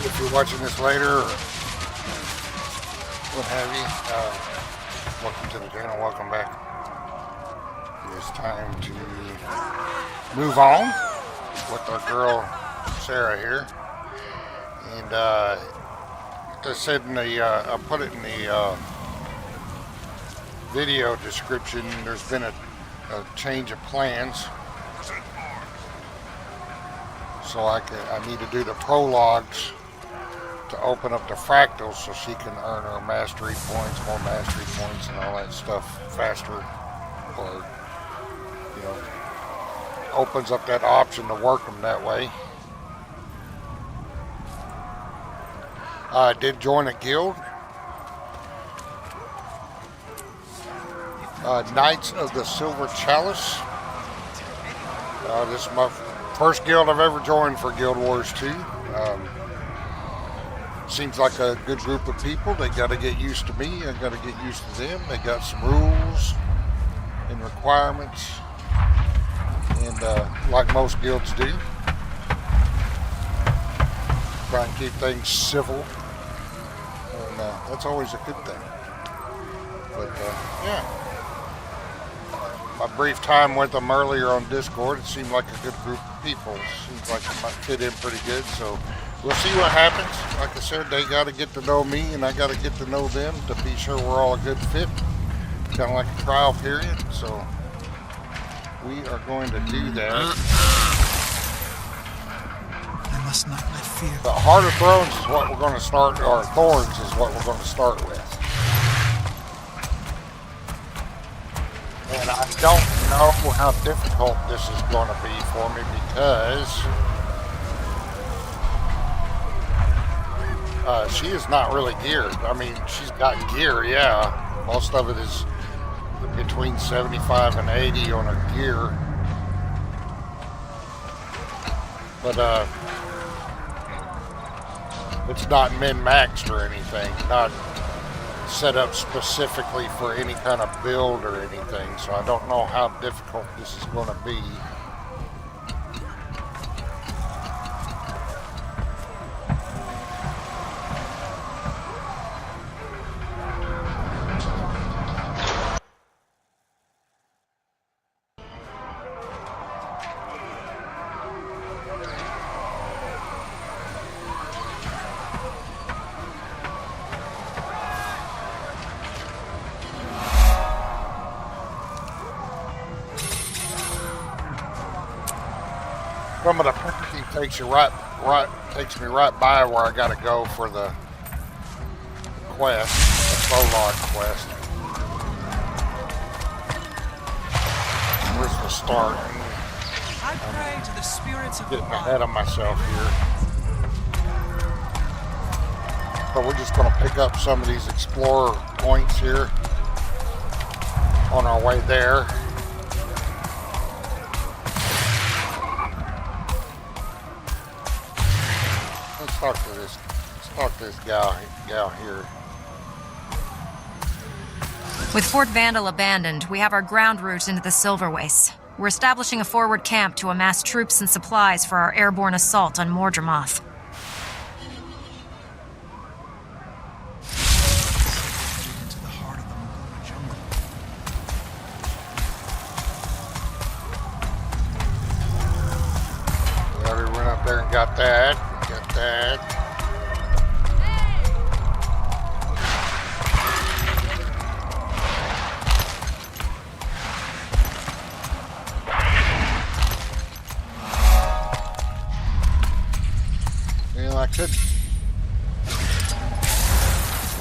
if you're watching this later or what have you. Welcome to the channel. Welcome back. It is time to move on with our girl Sarah here. And I said in the, I put it in the video description, there's been a change of plans. So I need to do the prologues to open up the Fractals so she can earn her mastery points, more mastery points and all that stuff faster. Or, you know, opens up that option to work them that way. I did join a guild. Knights of the Silver Chaliice. This is my first guild I've ever joined for Guild Wars 2. Seems like a good group of people. They got to get used to me. I got to get used to them. They got some rules and requirements, and like most guilds do, try and keep things civil, and that's always a good thing. But yeah, my brief time with them earlier on Discord, it seemed like a good group of people. It seems like it might fit in pretty good, so we'll see what happens. Like I said, they got to get to know me, and I got to get to know them to be sure we're all a good fit. Kind of like a trial period, so we are going to do that. I must not let fear. The Heart of Thrones is what we're going to start, or Thorns is what we're going to start with. And I don't know how difficult this is going to be for me because she is not really geared. I mean, she's got gear, yeah. Most of it is between 75 and 80 on her gear. But it's not min-maxed or anything. Not set up specifically for any kind of build or anything. So I don't know how difficult this is going to be. Some of the penalty takes me right by where I gotta go for the quest, the prologue quest. Where's the start? I pray to the spirits of Getting ahead of myself here. But we're just gonna pick up some of these explorer points here on our way there. Let's talk to this gal here. With Fort Vandal abandoned, we have our ground route into the Silver Chaliice. We're establishing a forward camp to amass troops and supplies for our airborne assault on Mordremoth. into the heart of the jungle. We already went up there and got that. Got that. Well, I could.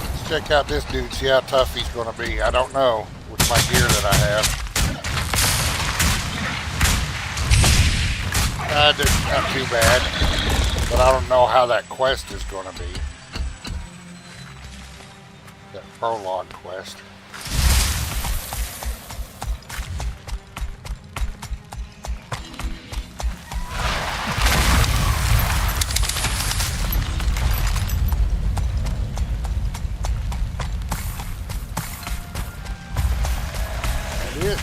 Let's check out this dude, see how tough he's going to be. I don't know with my gear that I have. Not too bad, but I don't know how that quest is going to be. That prologue quest. It is.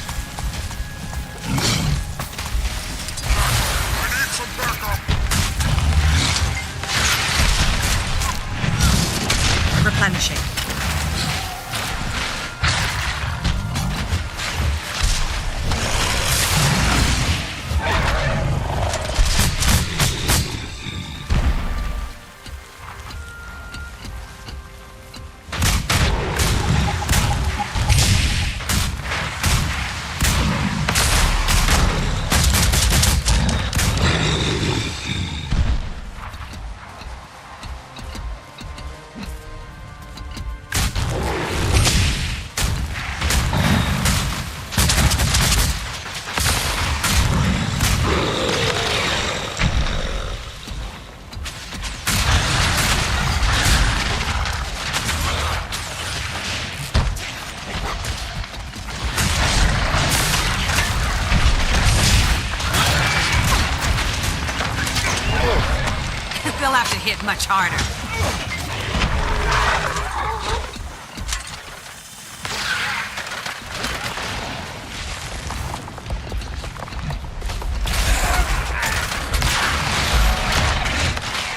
have to hit much harder.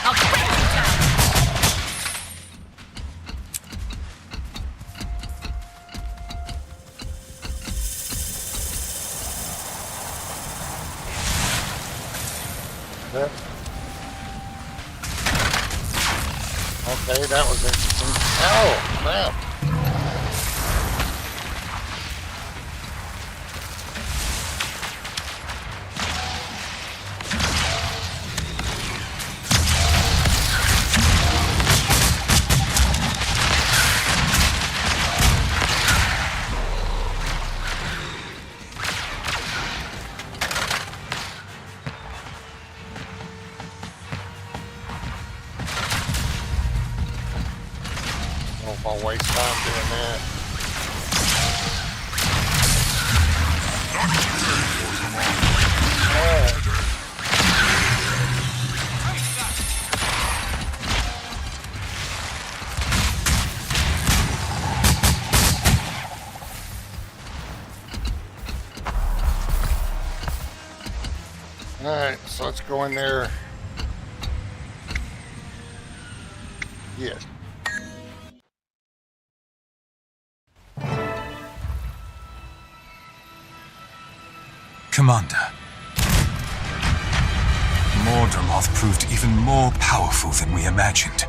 I'll break you down. Yep. Okay, that was interesting. Oh, crap. I'll waste time doing that. Alright, so let's go in there. Yeah. Commander. Mordramoth proved even more powerful than we imagined.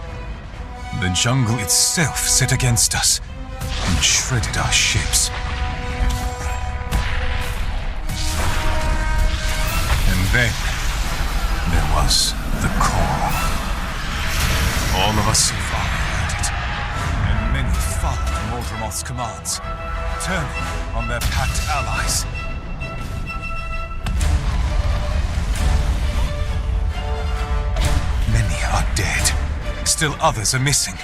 The jungle itself set against us and shredded our ships. And then there was the core. All of us survived it, and many followed Mordramoth's commands, turning on their packed allies. Many are dead. Still others are missing.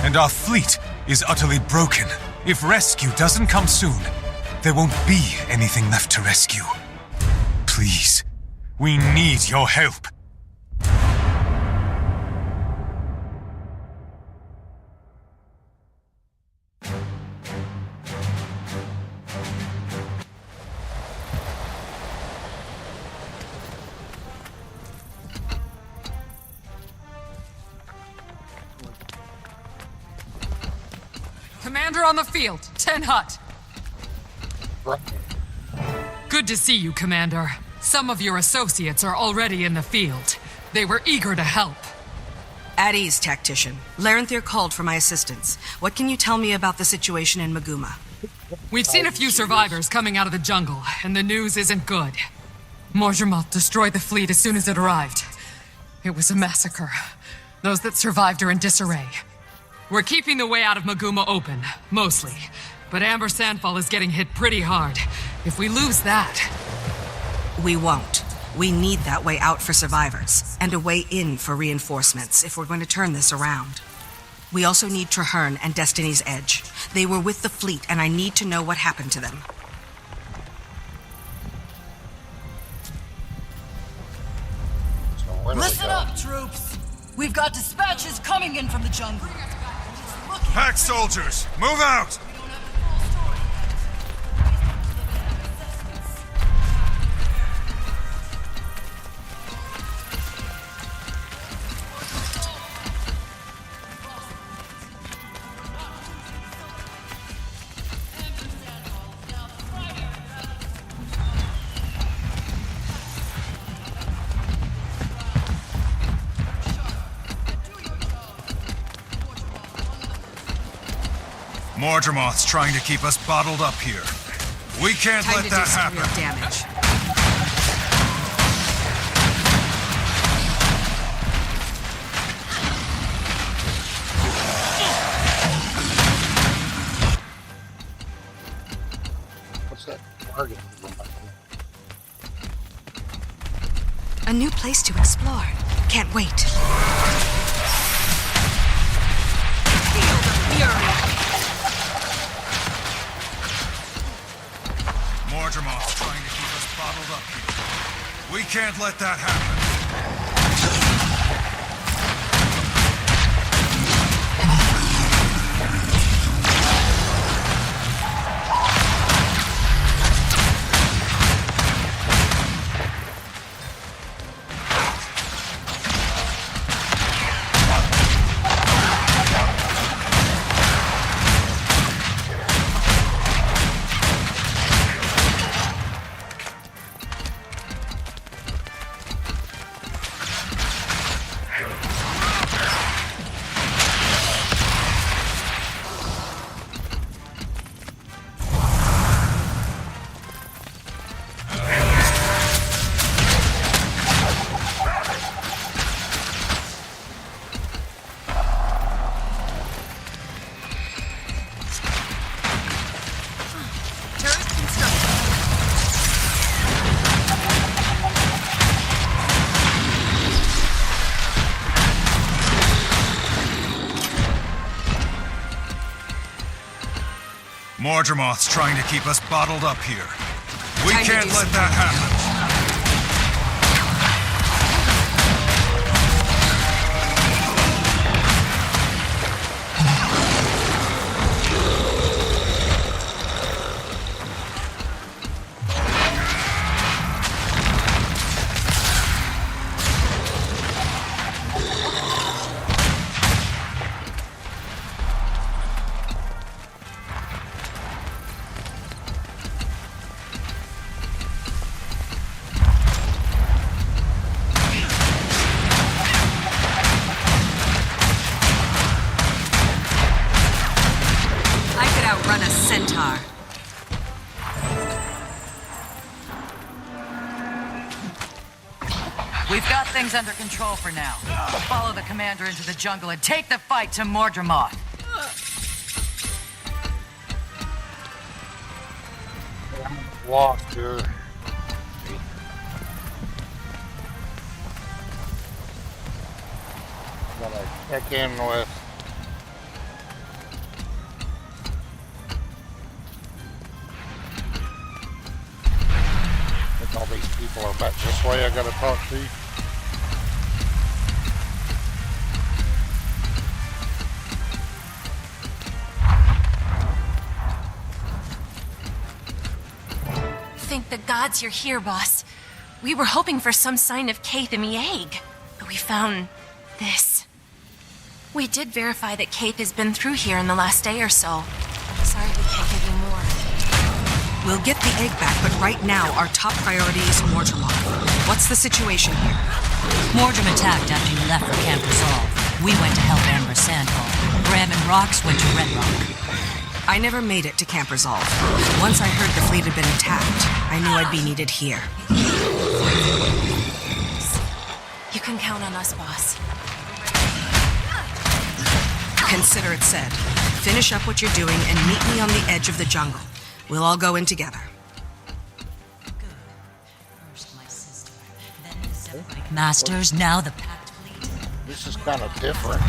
And our fleet is utterly broken. If rescue doesn't come soon, there won't be anything left to rescue. Please, we need your help. Commander on the field, 10 Hut. Right. Good to see you, Commander. Some of your associates are already in the field. They were eager to help. At ease, tactician. Larenthir called for my assistance. What can you tell me about the situation in Maguma? We've seen a few survivors coming out of the jungle, and the news isn't good. Mordramoth destroyed the fleet as soon as it arrived. It was a massacre. Those that survived are in disarray. We're keeping the way out of Maguma open, mostly. But Amber Sandfall is getting hit pretty hard. If we lose that... We won't. We need that way out for survivors, and a way in for reinforcements if we're going to turn this around. We also need Traherne and Destiny's Edge. They were with the fleet, and I need to know what happened to them. So where do we Listen go? up, troops! We've got dispatches coming in from the jungle. Pack soldiers, move out! Mordramoth's trying to keep us bottled up here. We can't Time let to do that some happen. real damage. What's that target? A new place to explore. Can't wait. Feel the fury. Mordramoth's trying to keep us bottled up here. We can't let that happen. Mordremoth's trying to keep us bottled up here. We Time to can't do let something. that happen. I could outrun a centaur. We've got things under control for now. Follow the commander into the jungle and take the fight to Mordremoth. Walk, dude. Gotta check in with. I think all these people are back this way. I gotta talk to you. Thank the gods you're here, boss. We were hoping for some sign of Kaith and Mieg, but we found this. We did verify that Kaith has been through here in the last day or so. Sorry we can't give you more. We'll get the egg back, but right now our top priority is Mordremoth. What's the situation here? Mordrim attacked after you left for Camp Resolve. We went to help Amber Sandfall. Bram and Rox went to Red Rock. I never made it to Camp Resolve. Once I heard the fleet had been attacked, I knew I'd be needed here. You can count on us, boss. Consider it said. Finish up what you're doing and meet me on the edge of the jungle. We'll all go in together. First my sister, then the Zephyrite Masters, now the Pact Fleet. This is kind of different.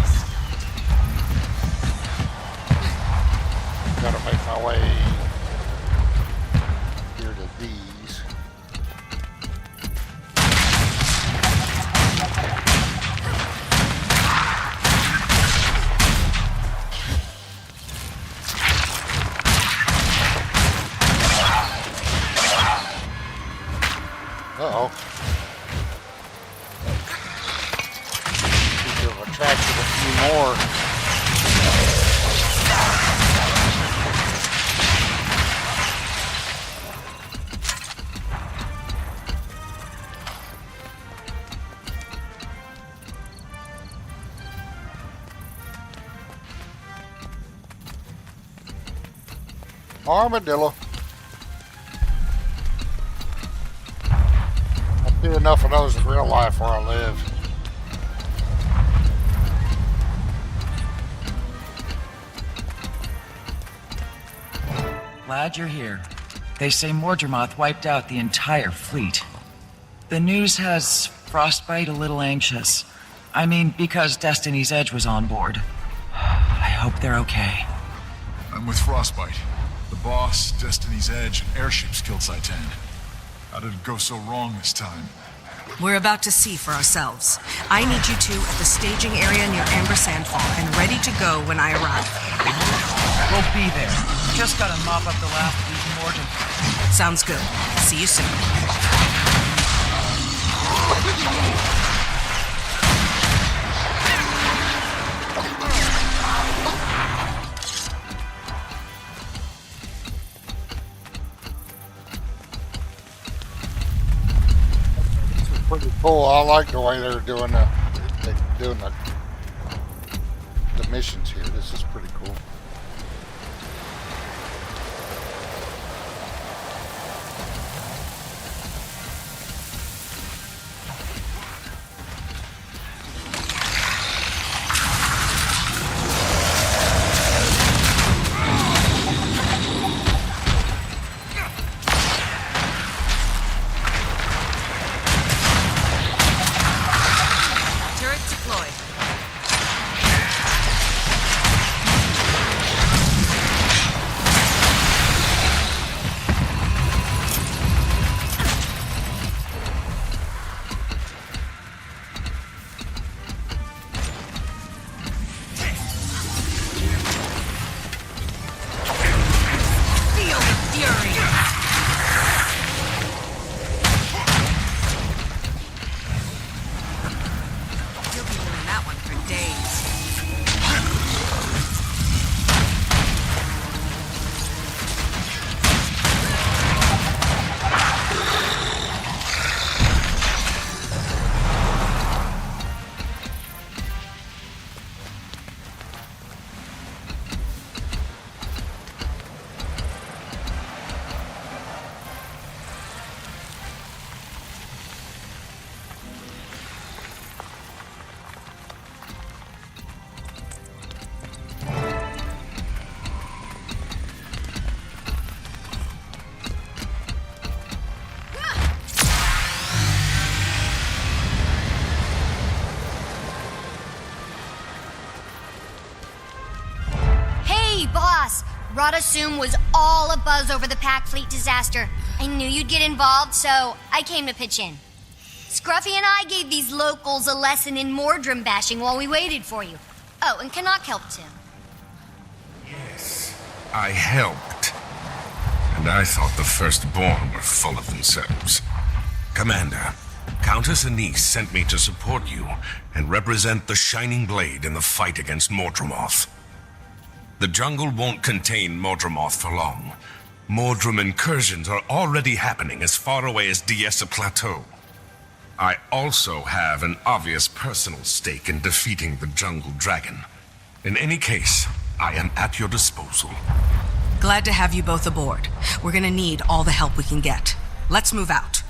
Gotta make my way here to these. Uh-oh. Seems to have attracted a few more. Armadillo. I see enough of those in real life where I live. Glad you're here. They say Mordremoth wiped out the entire fleet. The news has Frostbite a little anxious. I mean, because Destiny's Edge was on board. I hope they're okay. I'm with Frostbite. The boss, Destiny's Edge, and airships killed Saitan. How did it go so wrong this time? We're about to see for ourselves. I need you two at the staging area near Amber Sandfall and ready to go when I arrive. We'll be there. Just gotta mop up the last of these Mordrim. Sounds good. See you soon. Pretty cool. I like the way they're doing the missions here. This is pretty cool. Rada Sum was all abuzz over the Pack Fleet disaster. I knew you'd get involved, so I came to pitch in. Scruffy and I gave these locals a lesson in Mordrum bashing while we waited for you. Oh, and Canuck helped too. Yes, I helped. And I thought the Firstborn were full of themselves. Commander, Countess Anise sent me to support you and represent the Shining Blade in the fight against Mordremoth. The jungle won't contain Mordremoth for long. Mordrum incursions are already happening as far away as Diessa Plateau. I also have an obvious personal stake in defeating the jungle dragon. In any case, I am at your disposal. Glad to have you both aboard. We're gonna need all the help we can get. Let's move out.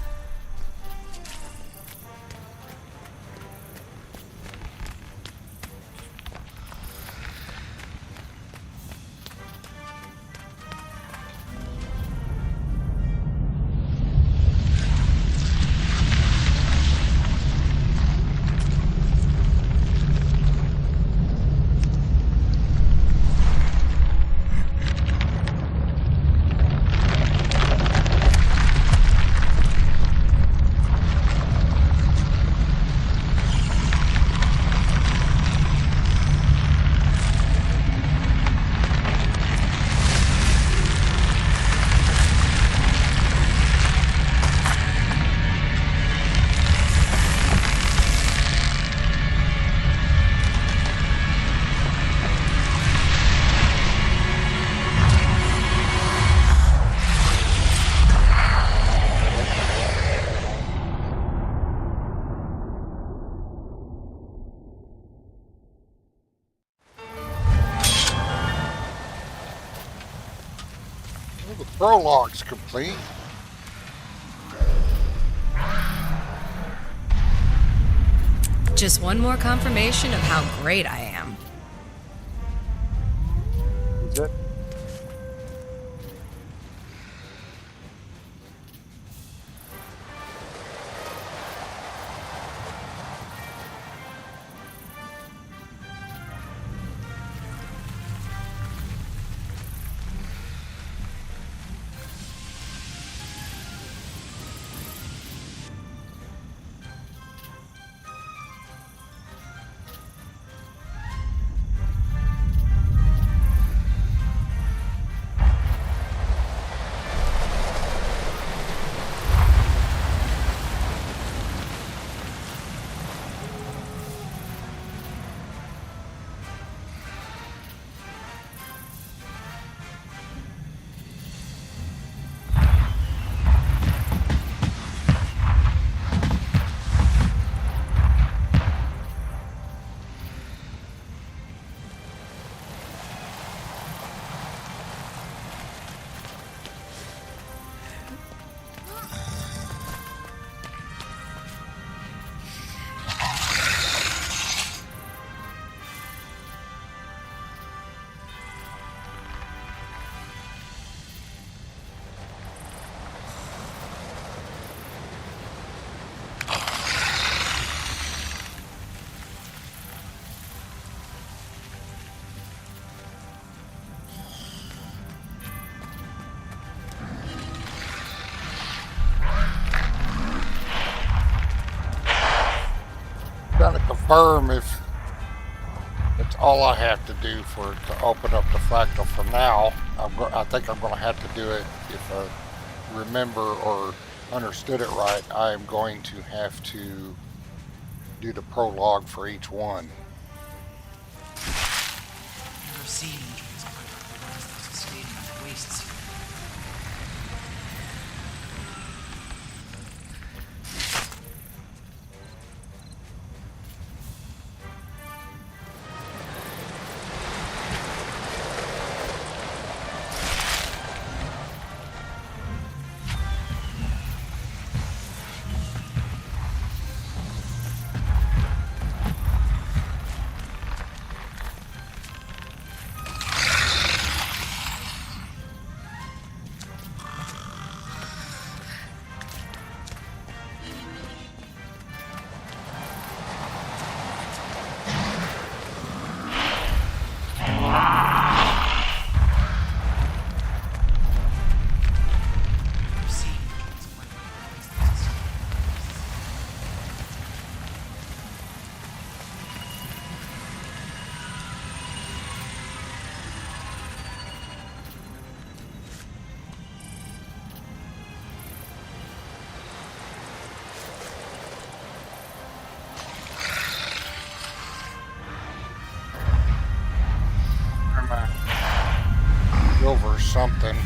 Prologue's complete. Just one more confirmation of how great I am. Is it? Trying to confirm if it's all I have to do to open up the fractal for now. I think I'm going to have to do it if I remember or understood it right. I am going to have to do the prologue for each one. something.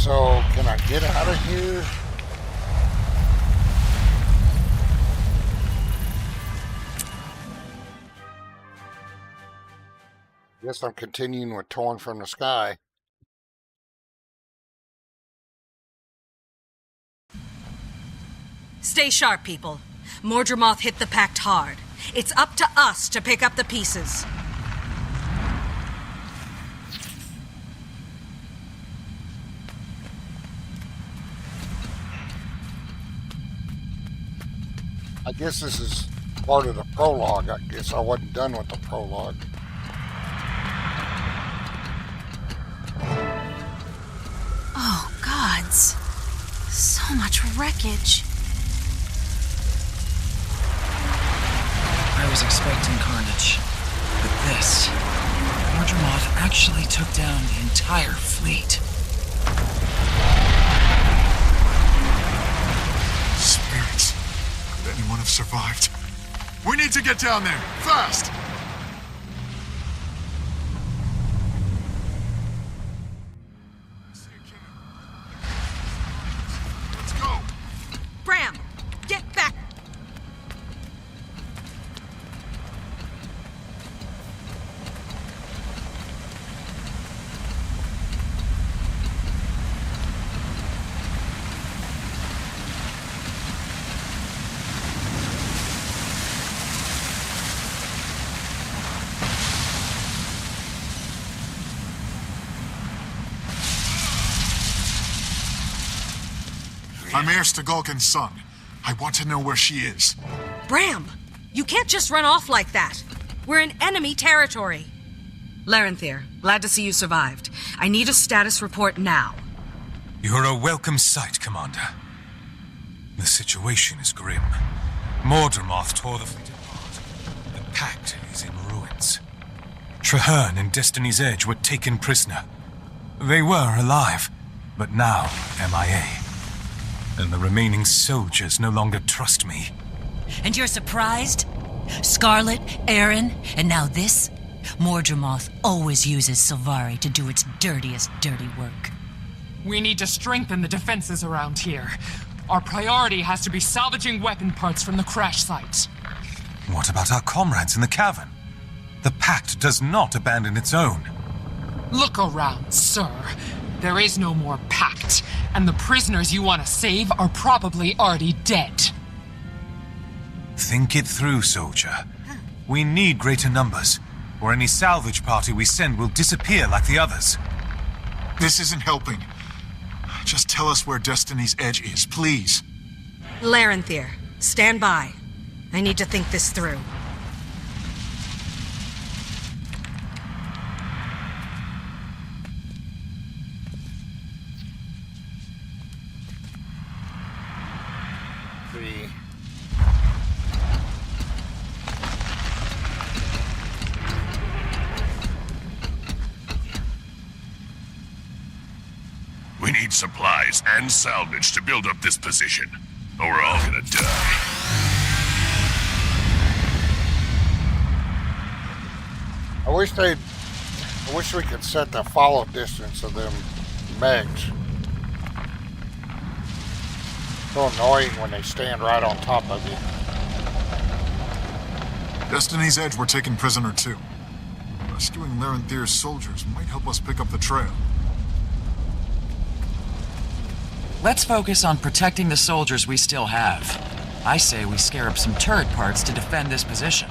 So, can I get out of here? Guess I'm continuing with Torn from the Sky. Stay sharp, people. Mordremoth hit the Pact hard. It's up to us to pick up the pieces. I guess this is part of the prologue. I guess I wasn't done with the prologue. Oh, gods. So much wreckage. I was expecting carnage, but this... Mordremoth actually took down the entire fleet. Spirits. Could anyone have survived? We need to get down there, fast! Let's go! Bram, get back! I'm Heir Stagulkin's son. I want to know where she is. Bram, you can't just run off like that. We're in enemy territory. Larenthier, glad to see you survived. I need a status report now. You're a welcome sight, Commander. The situation is grim. Mordremoth tore the fleet apart. The Pact is in ruins. Traherne and Destiny's Edge were taken prisoner. They were alive, but now MIA. And the remaining soldiers no longer trust me. And you're surprised? Scarlet, Aaron, and now this? Mordremoth always uses Silvari to do its dirtiest dirty work. We need to strengthen the defenses around here. Our priority has to be salvaging weapon parts from the crash site. What about our comrades in the cavern? The Pact does not abandon its own. Look around, sir. There is no more pact, and the prisoners you want to save are probably already dead. Think it through, soldier. We need greater numbers, or any salvage party we send will disappear like the others. This isn't helping. Just tell us where Destiny's Edge is, please. Larenthir, stand by. I need to think this through. We need supplies and salvage to build up this position, or we're all gonna die. I wish we could set the follow distance of them megs. So annoying when they stand right on top of you. Destiny's Edge we're taking prisoner too. Rescuing Larenthir's soldiers might help us pick up the trail. Let's focus on protecting the soldiers we still have. I say we scare up some turret parts to defend this position.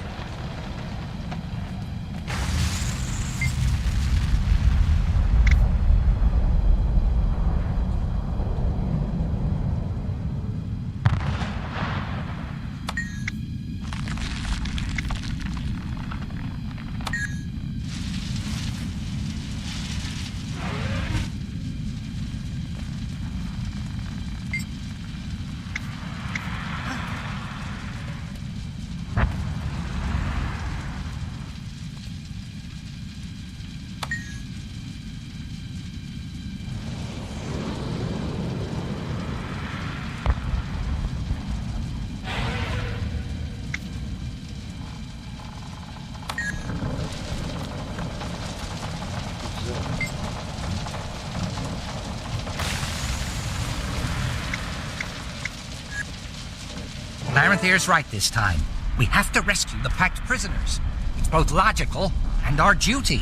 Larenthir's right this time. We have to rescue the packed prisoners. It's both logical and our duty.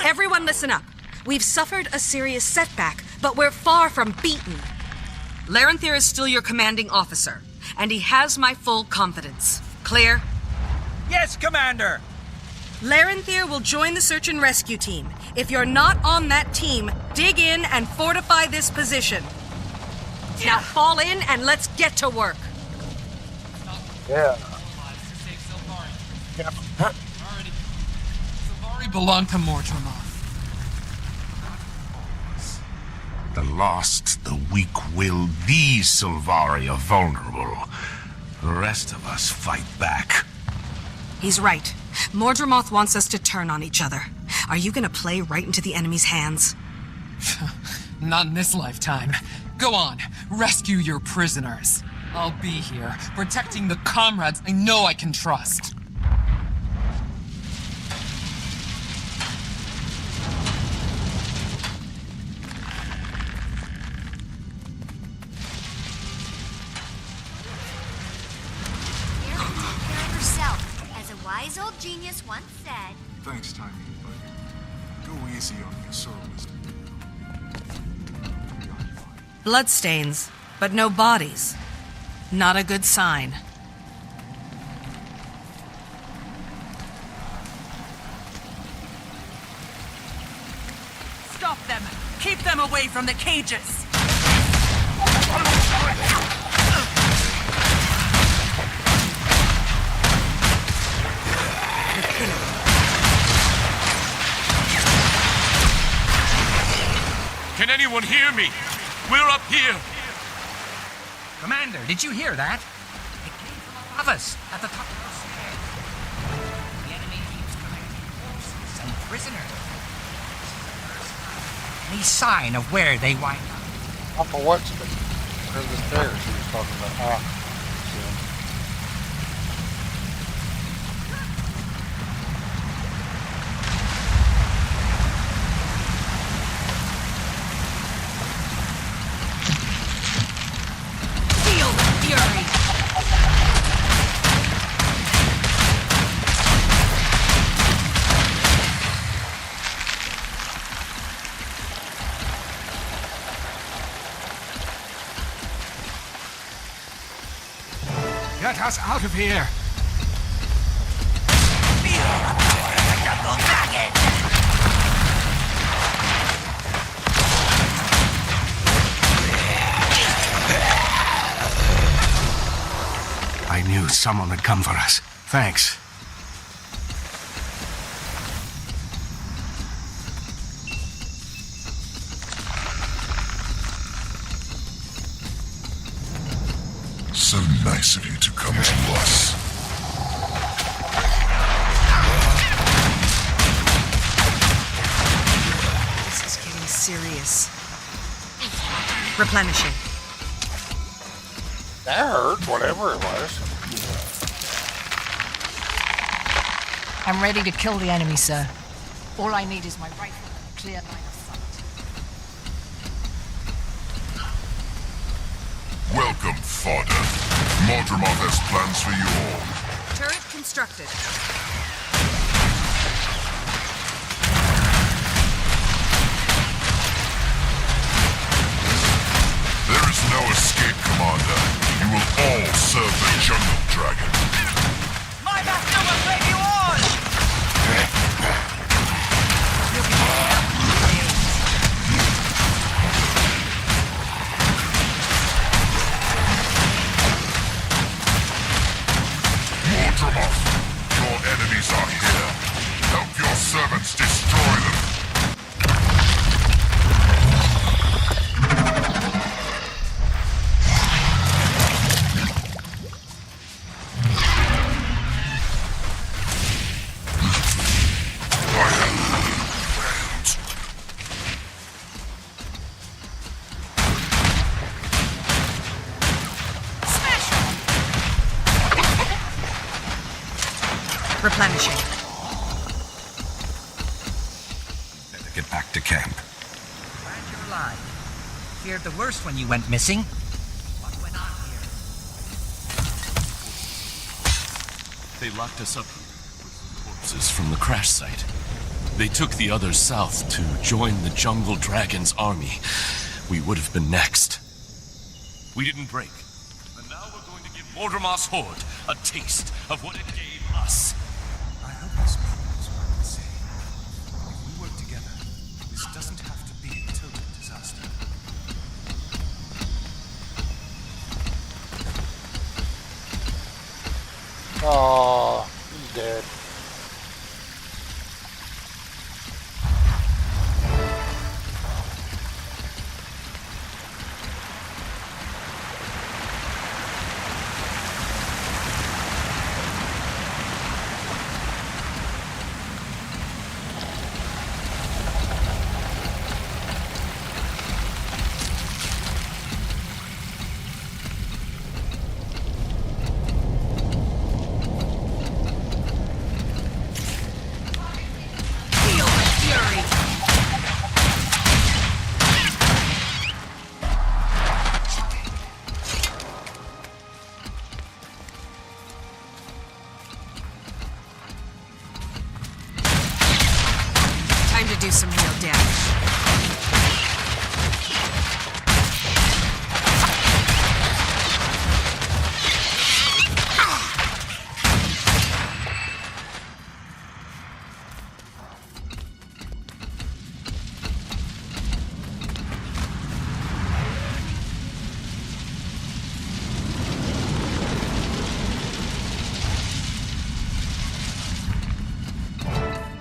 Everyone listen up. We've suffered a serious setback, but we're far from beaten. Larenthir is still your commanding officer, and he has my full confidence. Clear? Yes, Commander! Larenthir will join the search and rescue team. If you're not on that team, dig in and fortify this position. Now fall in and let's get to work. Yeah. Silvari belonged to Mordramoth. The lost, the weak-willed, these Silvari are vulnerable. The rest of us fight back. He's right. Mordramoth wants us to turn on each other. Are you gonna play right into the enemy's hands? Not in this lifetime. Go on, rescue your prisoners. I'll be here, protecting the comrades I know I can trust. Yourself, as a wise old genius once said. Thanks, Tiny, but go easy on your service. Bloodstains, but no bodies. Not a good sign. Stop them! Keep them away from the cages! Can anyone hear me? We're up here! Commander, did you hear that? It came from above us, at the top of the stairs. The enemy keeps collecting corpses and prisoners. Any sign of where they wind up? Off of what's the stairs he was talking about? Get us out of here! I knew someone would come for us. Thanks. So nice of you to come to us. This is getting serious. Replenishing. That hurt, whatever it was. I'm ready to kill the enemy, sir. All I need is my rifle and a clear line of sight. Welcome, fodder. Mordremoth has plans for you all. Turret constructed. There is no escape, Commander. You will all serve the Jungle Dragon. My master will save you all! Mordremoth, your enemies are here. Help your servants destroy them. Replenishing. Better get back to camp. Glad you're alive. Feared the worst when you went missing. What went on here? They locked us up here with some corpses from the crash site. They took the others south to join the Jungle Dragon's army. We would have been next. We didn't break. And now we're going to give Mordremoth's horde a taste of what it gave us. I hope this proves what I say. If we work together, this doesn't have to be a total disaster. Oh, he's dead. Time to do some real damage.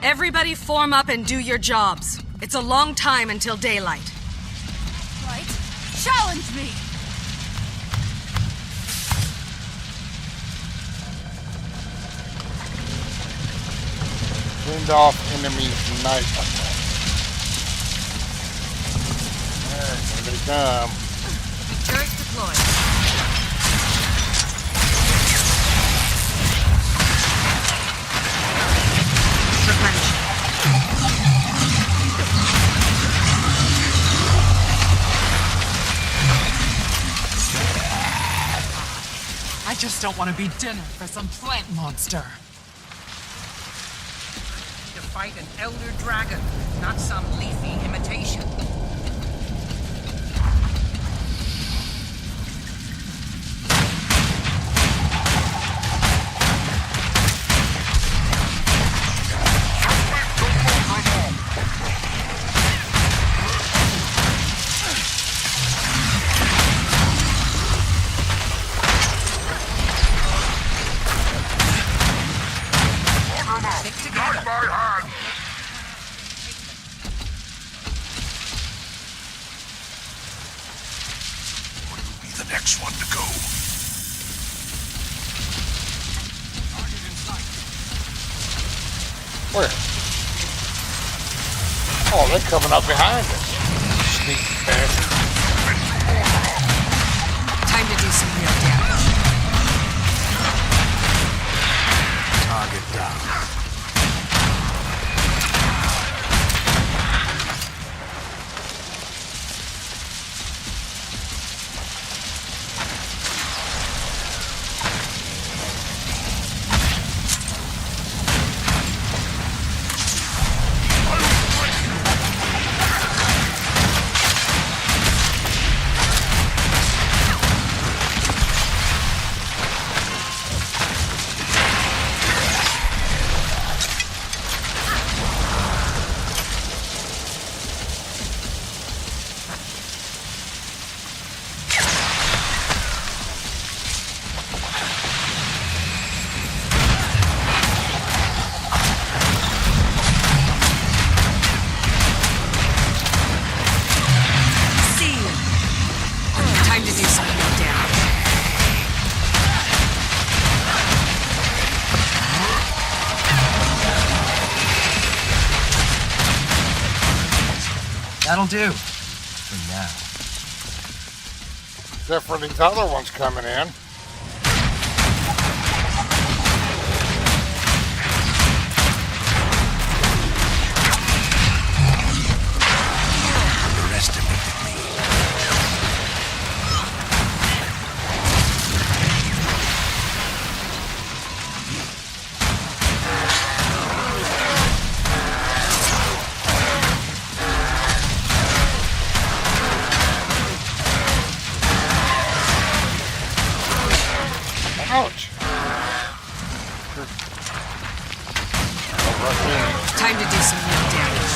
Everybody form up and do your jobs. It's a long time until daylight. Right? Challenge me! Turned off enemy night. Alright, here they come. Turret deployed. I just don't want to be dinner for some plant monster. To fight an elder dragon, not some leafy imitation. next one to go. Where? Oh, they're coming up behind us. Sneaky bastard. Time to do some real damage. Target down. That'll do. For now. Except for these other ones coming in. Underestimated me. Ouch. Time to do some real damage.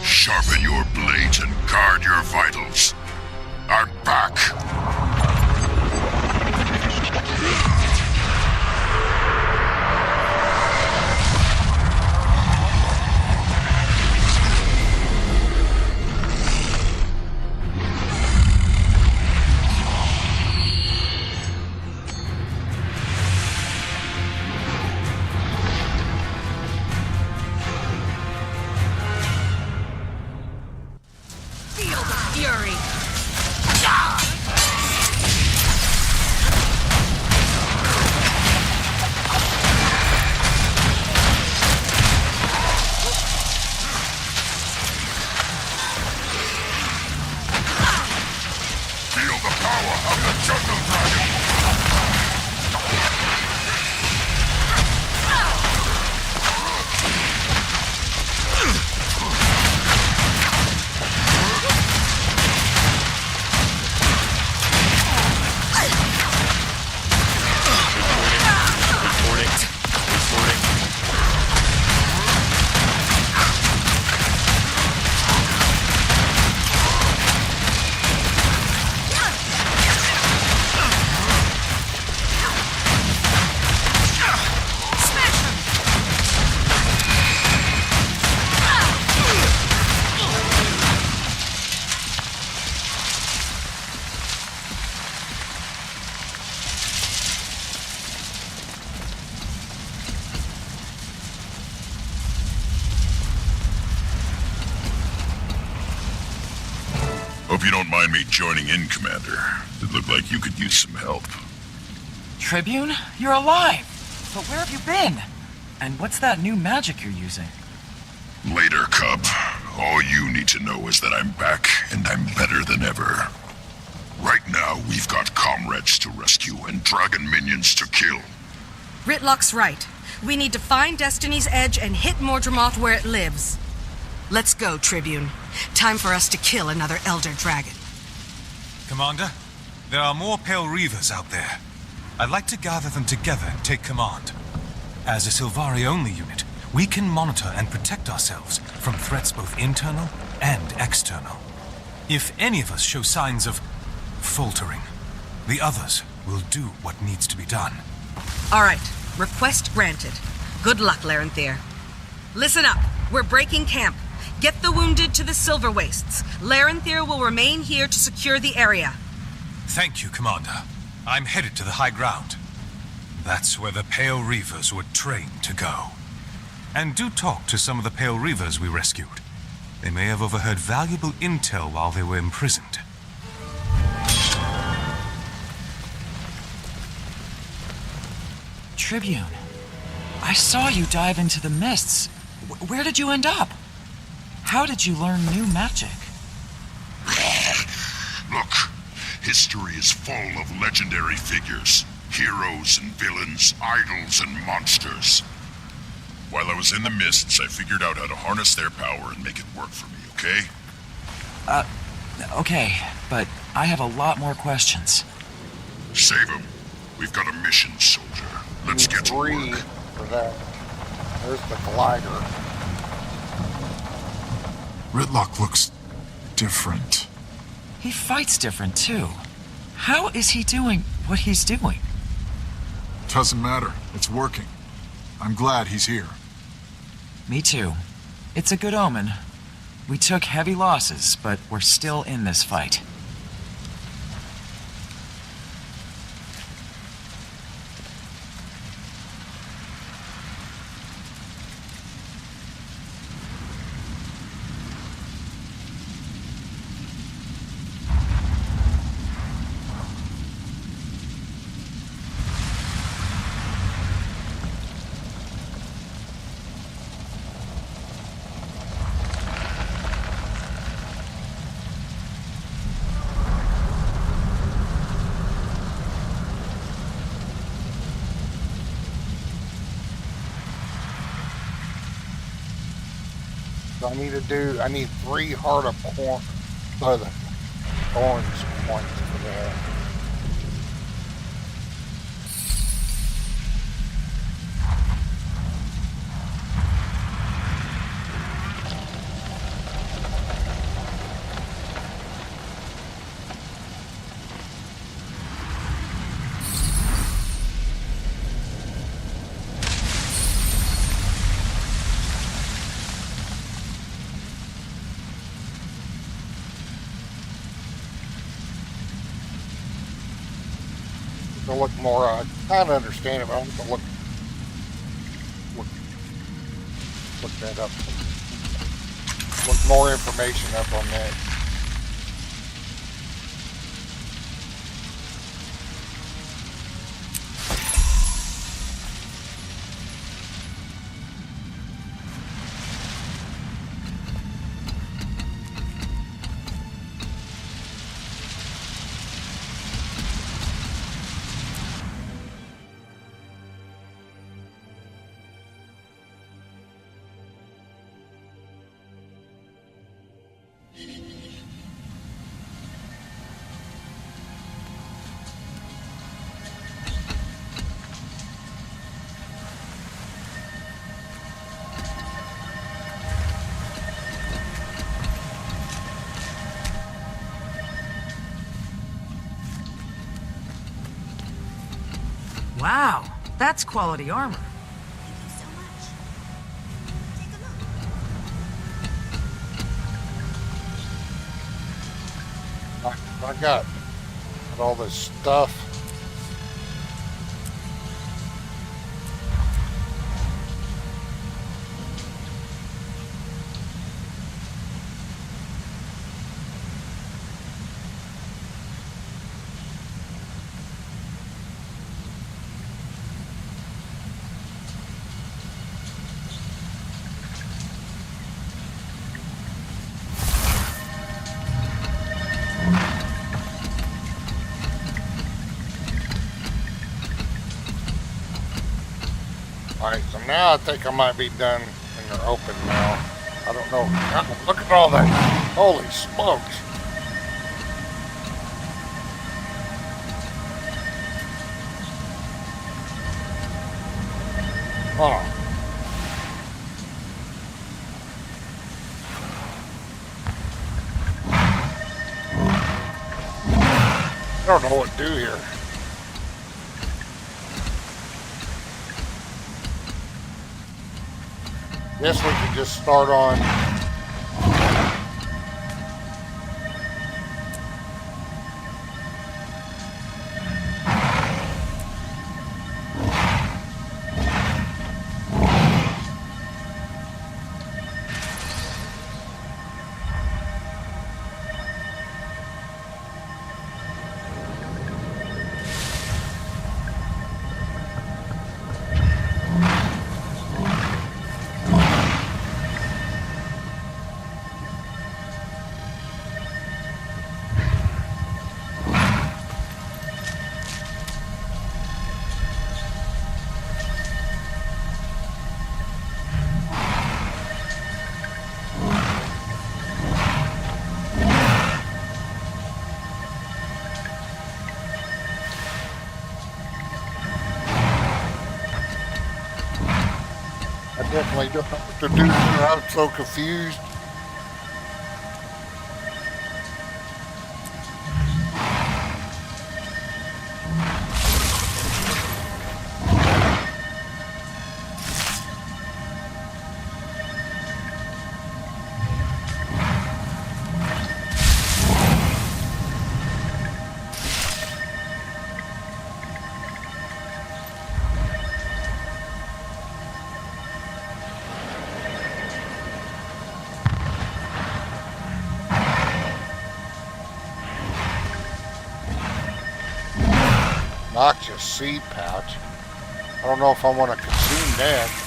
Sharpen your blades and guard your vitals. I'm back. Fury. Feel the power of the jungle dragon. Hope you don't mind me joining in, Commander. It looked like you could use some help. Tribune? You're alive! But where have you been? And what's that new magic you're using? Later, Cub. All you need to know is that I'm back, and I'm better than ever. Right now, we've got comrades to rescue and dragon minions to kill. Ritlock's right. We need to find Destiny's Edge and hit Mordremoth where it lives. Let's go, Tribune. Time for us to kill another Elder Dragon. Commander, there are more Pale Reavers out there. I'd like to gather them together and take command. As a Silvari-only unit, we can monitor and protect ourselves from threats both internal and external. If any of us show signs of faltering, the others will do what needs to be done. All right, request granted. Good luck, Larenthier. Listen up, we're breaking camp. Get the wounded to the Silver Wastes. Larenthier will remain here to secure the area. Thank you, Commander. I'm headed to the high ground. That's where the Pale Reavers were trained to go. And do talk to some of the Pale Reavers we rescued. They may have overheard valuable intel while they were imprisoned. Tribune, I saw you dive into the mists. Where did you end up? How did you learn new magic? Look, history is full of legendary figures. Heroes and villains, idols and monsters. While I was in the mists, I figured out how to harness their power and make it work for me, okay? Okay, but I have a lot more questions. Save them. We've got a mission, soldier. Let's get to work. For that. There's the glider. Ritlock looks different. He fights different, too. How is he doing what he's doing? Doesn't matter. It's working. I'm glad he's here. Me too. It's a good omen. We took heavy losses, but we're still in this fight. I need 3 heart of corn, Thorns points for that. To look more, I kind of understand it, but I want to look that up. Look more information up on that. Wow, that's quality armor. I got all this stuff. Alright, so now I think I might be done in the open now. I don't know. Look at all that. Holy smokes. Oh. I don't know what to do here. Guess we could just start on. Definitely don't know what to do. I'm so confused. Noxious seed pouch. I don't know if I want to consume that.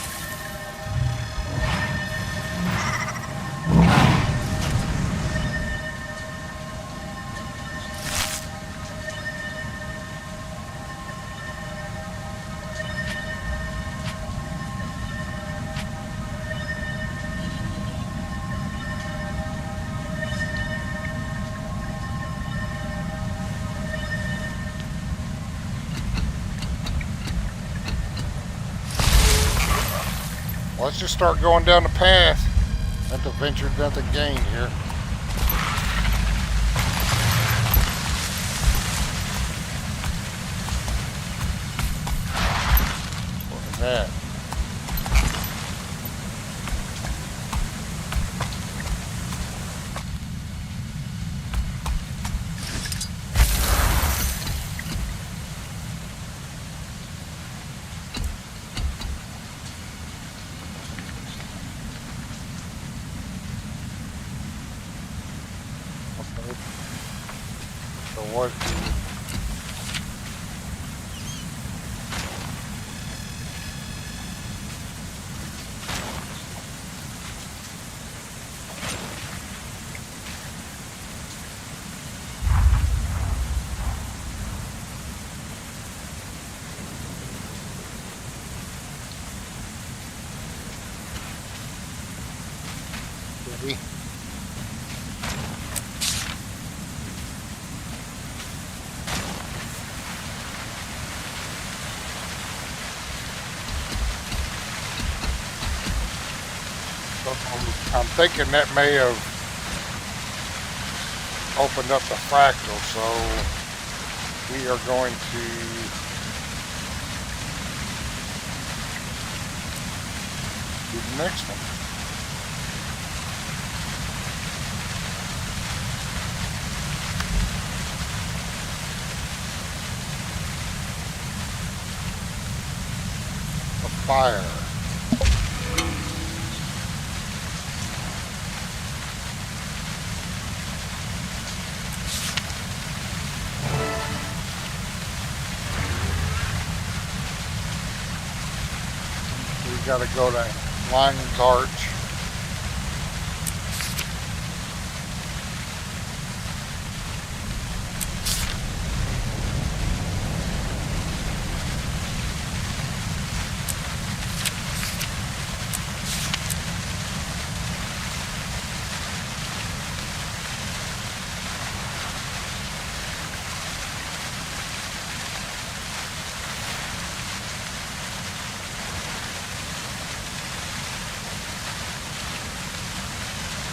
Let's just start going down the path. Nothing ventured, nothing gained here. What is that? What? Ready? I'm thinking that may have opened up the fractal, so we are going to do the next one. A fire. Got to go to Lion's Arch.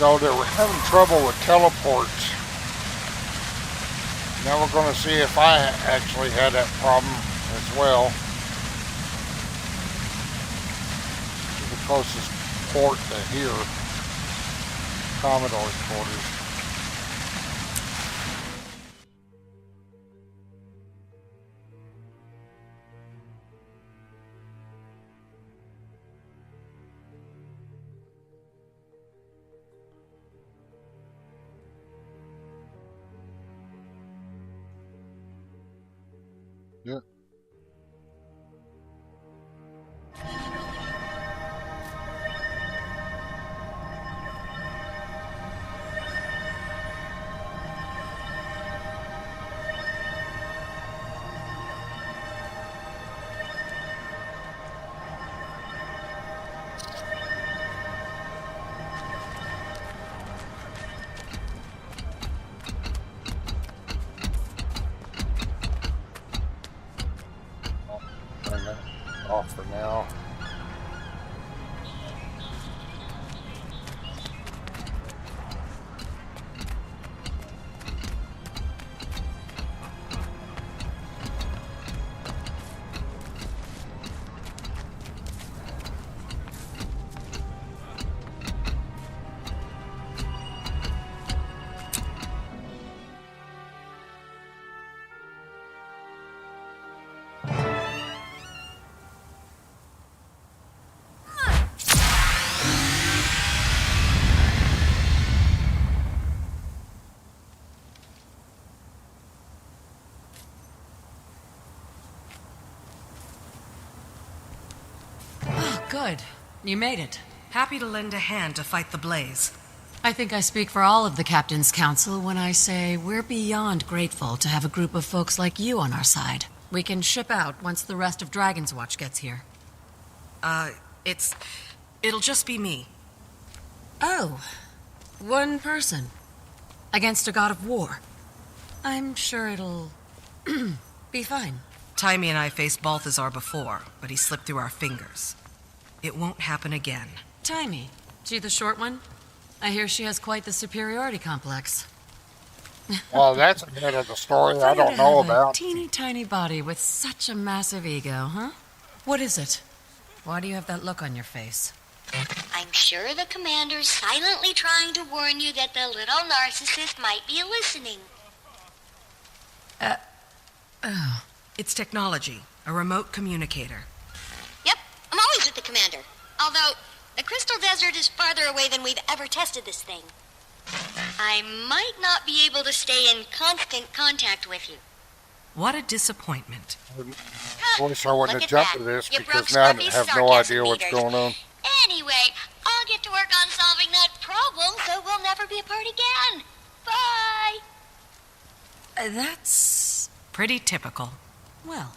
So they were having trouble with teleports. Now we're going to see if I actually had that problem as well. To the closest port to here, Commodore's quarters. Yeah. Turn that off for now. Good. You made it. Happy to lend a hand to fight the blaze. I think I speak for all of the Captain's Council when I say we're beyond grateful to have a group of folks like you on our side. We can ship out once the rest of Dragon's Watch gets here. It'll just be me. Oh. One person. Against a god of war. I'm sure it'll be fine. Timey and I faced Balthazar before, but he slipped through our fingers. It won't happen again. Timey. She the short one? I hear she has quite the superiority complex. Well, that's a bit of the story I don't know about. A teeny tiny body with such a massive ego, huh? What is it? Why do you have that look on your face? I'm sure the commander's silently trying to warn you that the little narcissist might be listening. Oh. It's technology. A remote communicator. Yep, I'm always with the commander. Although, the Crystal Desert is farther away than we've ever tested this thing. I might not be able to stay in constant contact with you. What a disappointment. I wish I wouldn't have jumped to this because now I have no idea what's going on. Anyway, I'll get to work on solving that problem so we'll never be apart again. Bye! That's pretty typical. Well,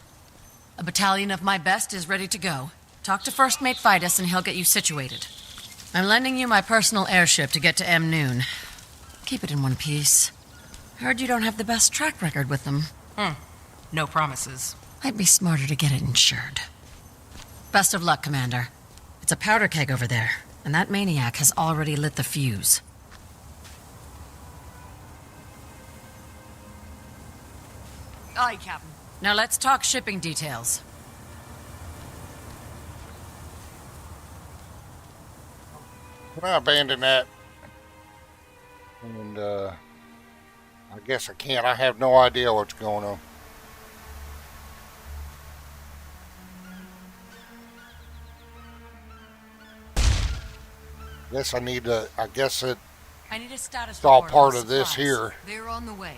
a battalion of my best is ready to go. Talk to First Mate Fidus and he'll get you situated. I'm lending you my personal airship to get to M. Noon. Keep it in one piece. Heard you don't have the best track record with them. No promises. I'd be smarter to get it insured. Best of luck, Commander. It's a powder keg over there, and that maniac has already lit the fuse. Aye, Captain. Now let's talk shipping details. Can I abandon that? And, I guess I can't. I have no idea what's going on. Guess I need to, I guess it's I need a status all report part on of this supplies. here. They're on the way.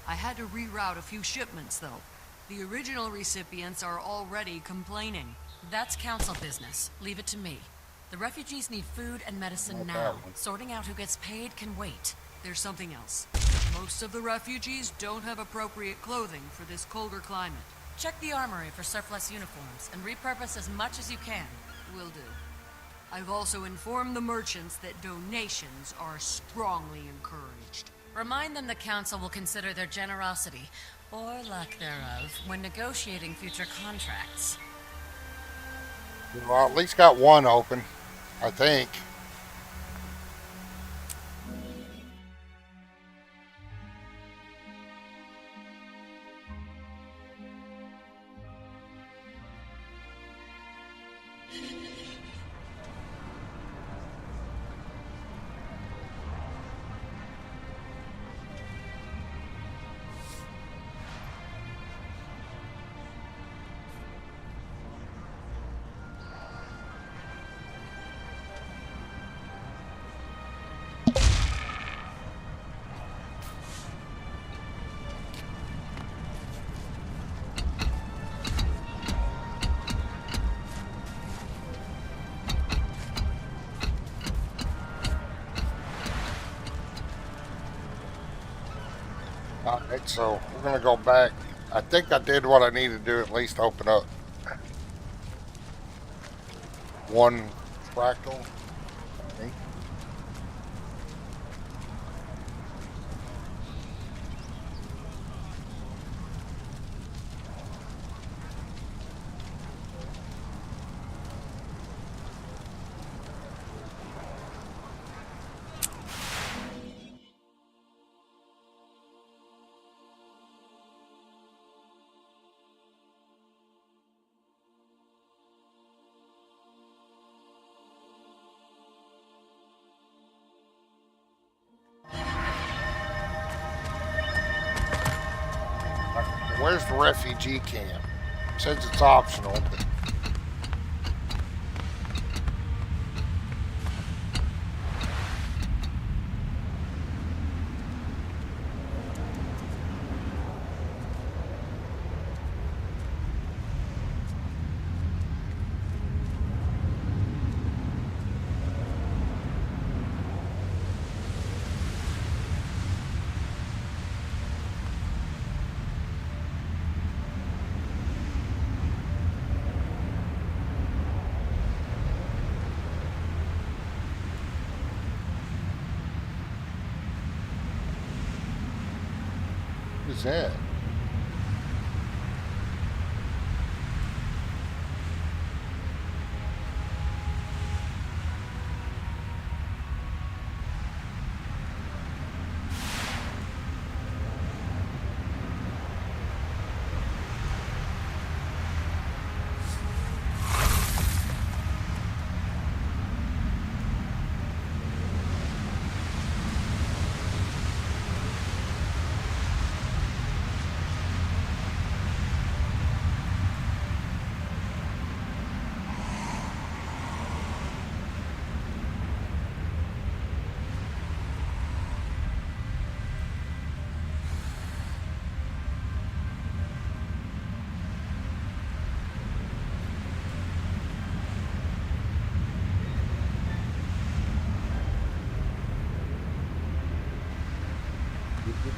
I had to reroute a few shipments, though. The original recipients are already complaining. That's council business. Leave it to me. The refugees need food and medicine Not now. that one. Sorting out who gets paid can wait. There's something else. Most of the refugees don't have appropriate clothing for this colder climate. Check the armory for surplus uniforms and repurpose as much as you can. Will do. I've also informed the merchants that donations are strongly encouraged. Remind them the council will consider their generosity, or lack thereof, when negotiating future contracts. Well, at least got one open, I think. Alright, so we're gonna go back. I think I did what I needed to do, at least open up one fractal. Okay. Where's the refugee camp? It says it's optional, but what is that?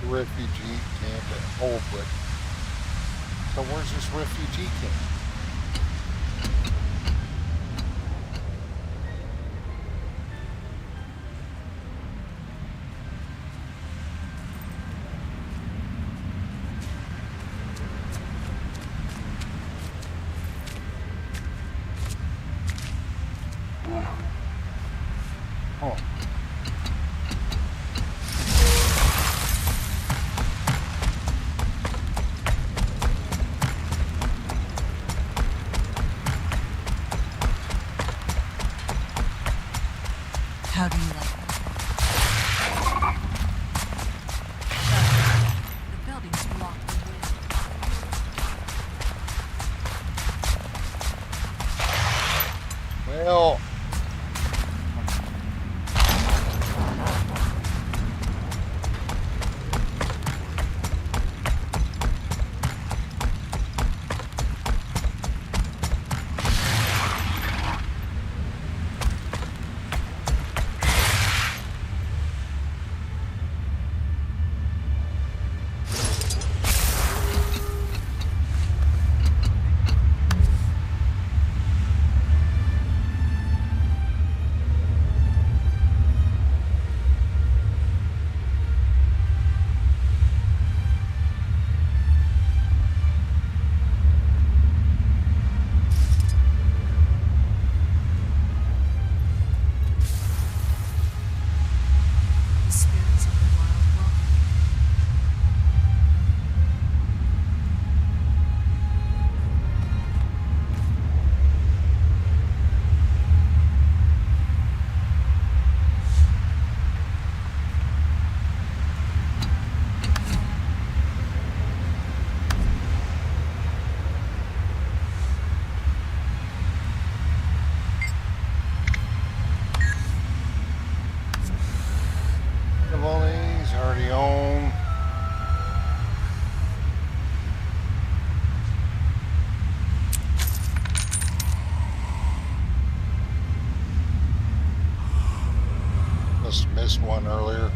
Refugee camp at Holbrook. So where's this refugee camp? Oh. How do you like it? The building's blocked away. Well, He's already on. Must have missed one earlier.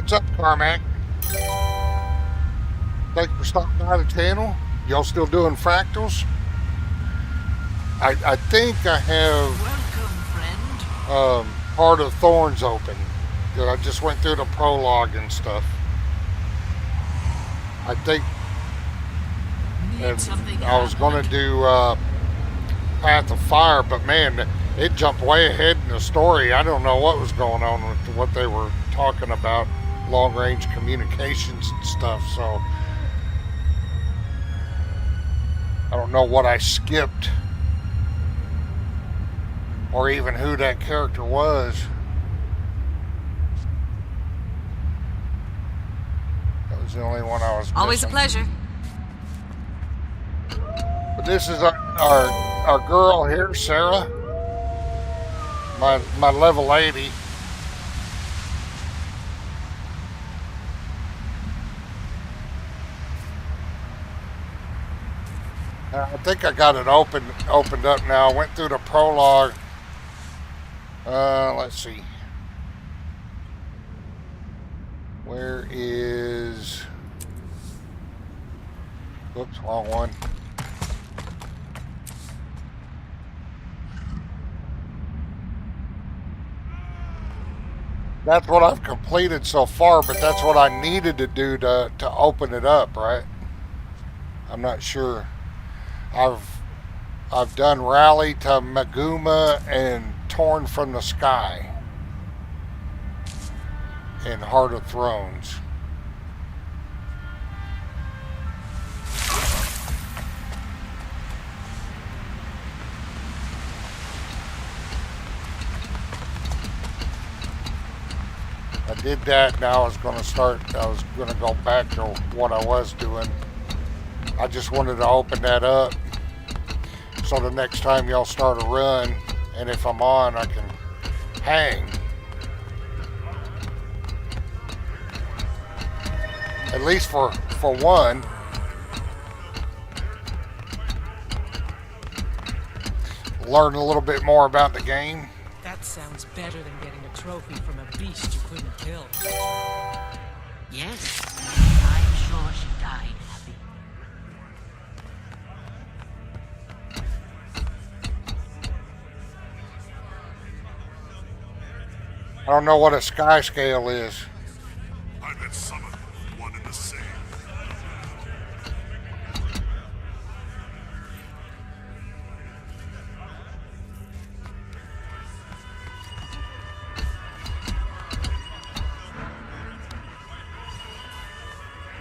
What's up, Carmack? Thank you for stopping by the channel. Y'all still doing fractals? I think I have part of Thorns open. I just went through the prologue and stuff. I think I was going to do Path of Fire, but man, it jumped way ahead in the story. I don't know what was going on with what they were talking about, long-range communications and stuff, so I don't know what I skipped or even who that character was. That was the only one I was missing. Always a pleasure. But this is our girl here, Sarah. My level 80. I think I got it opened up now. I went through the prologue. Let's see. Where is... Oops, wrong one. That's what I've completed so far, but that's what I needed to do to open it up, right? I'm not sure. I've done Rally to Maguma and Torn from the Sky in Heart of Thrones. I did that. Now I was going to go back to what I was doing. I just wanted to open that up so the next time y'all start a run, and if I'm on, I can hang. At least for one. Learn a little bit more about the game. That sounds better than getting a trophy from a beast you couldn't kill. Yes, I'm sure she died happy. I don't know what a sky scale is. I bet some of them one and the same.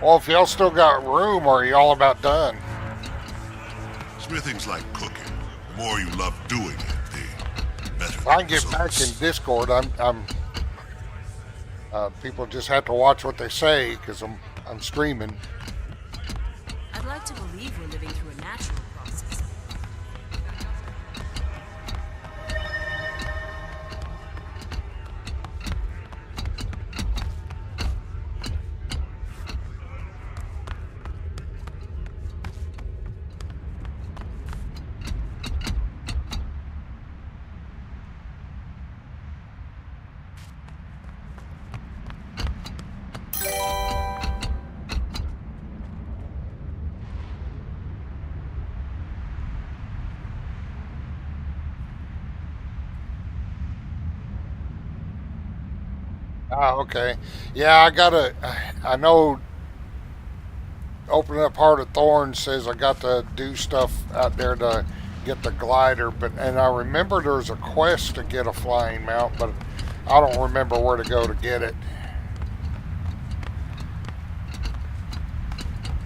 Well, if y'all still got room, or are y'all about done? Smithing's like cooking. The more you love doing it, the better. If I can get back in Discord, people just have to watch what they say because I'm streaming. I'd like to believe we're living through a natural process. Oh, okay. Yeah, I know opening up Heart of Thorns says I got to do stuff out there to get the glider, and I remember there's a quest to get a flying mount, but I don't remember where to go to get it.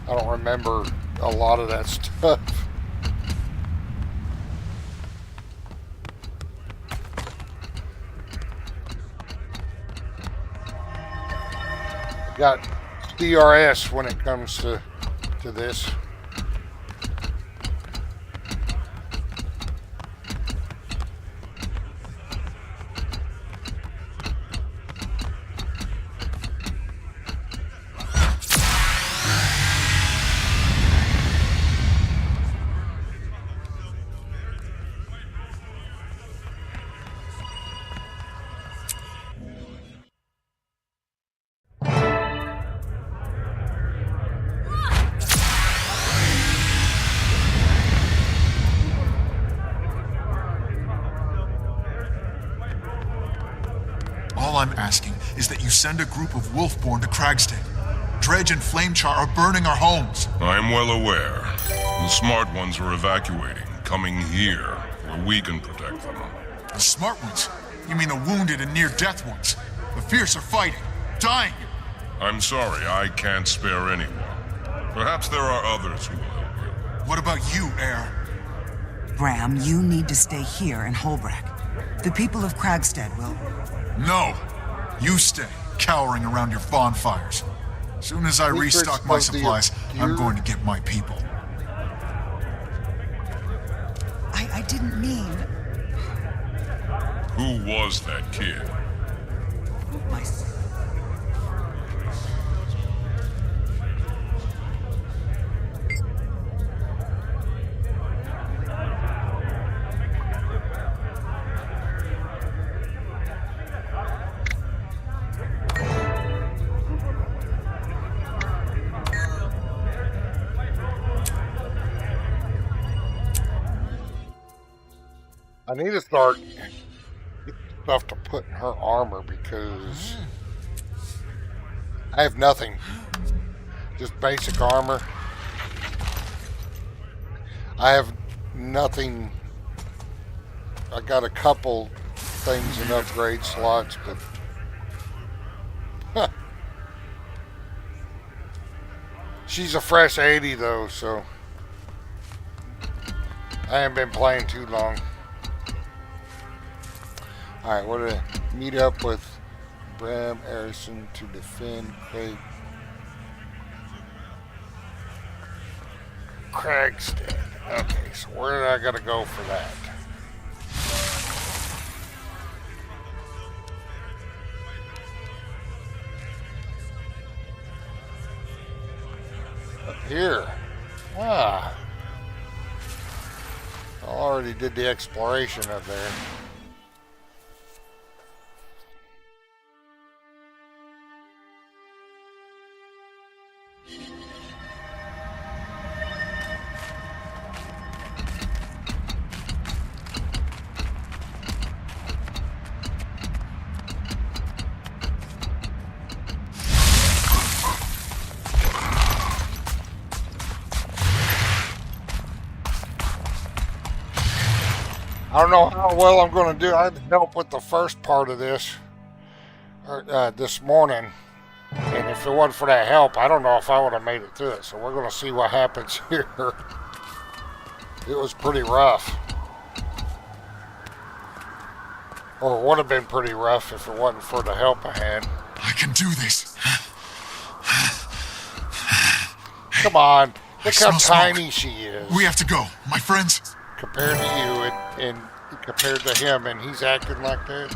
I don't remember a lot of that stuff. Got DRS when it comes to this. is that you send a group of Wolfborn to Cragstead. Dredge and Flamechar are burning our homes. I'm well aware. The smart ones are evacuating, coming here, where we can protect them. The smart ones? You mean the wounded and near-death ones? The fierce are fighting, dying. I'm sorry, I can't spare anyone. Perhaps there are others who will help you. What about you, Air? Bram, you need to stay here in Holbrook. The people of Cragstead will... No! You stay, cowering around your bonfires. Soon as I restock my supplies, I'm going to get my people. I didn't mean... Who was that kid? My... I need to start getting stuff to put in her armor because I have nothing. Just basic armor. I have nothing. I got a couple things in upgrade slots, but she's a fresh 80 though, so I haven't been playing too long. Alright, we're going to meet up with Bram Harrison to defend Cragstead. Okay, so where did I got to go for that? Up here. Ah. I already did the exploration up there. I don't know how well I'm going to do. I had help with the first part of this this morning, and if it wasn't for that help, I don't know if I would have made it through it. So we're going to see what happens here. It was pretty rough, or it would have been pretty rough if it wasn't for the help I had. I can do this. Come on, look how tiny smoke. she is. We have to go, my friends. Compared to you and compared to him, and he's acting like that.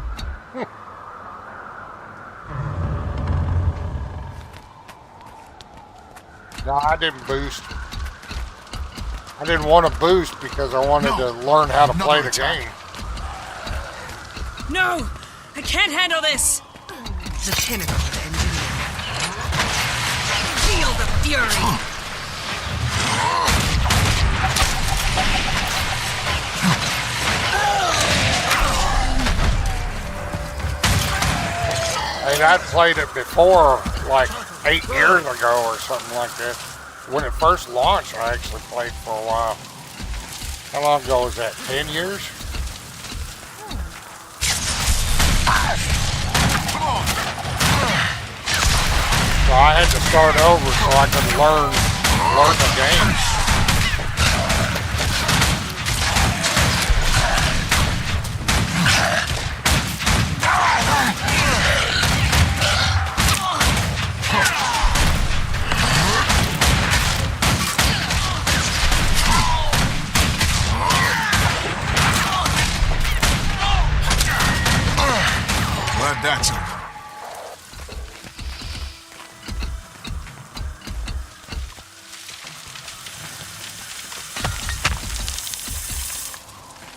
No, I didn't boost. I didn't want to boost because I wanted to learn how to play the game. No! I can't handle this! The pinnacle of engineering. Feel the fury! And I played it before, like 8 years ago or something like that. When it first launched, I actually played for a while. How long ago was that? 10 years? So I had to start over so I could learn the game. Glad that's over.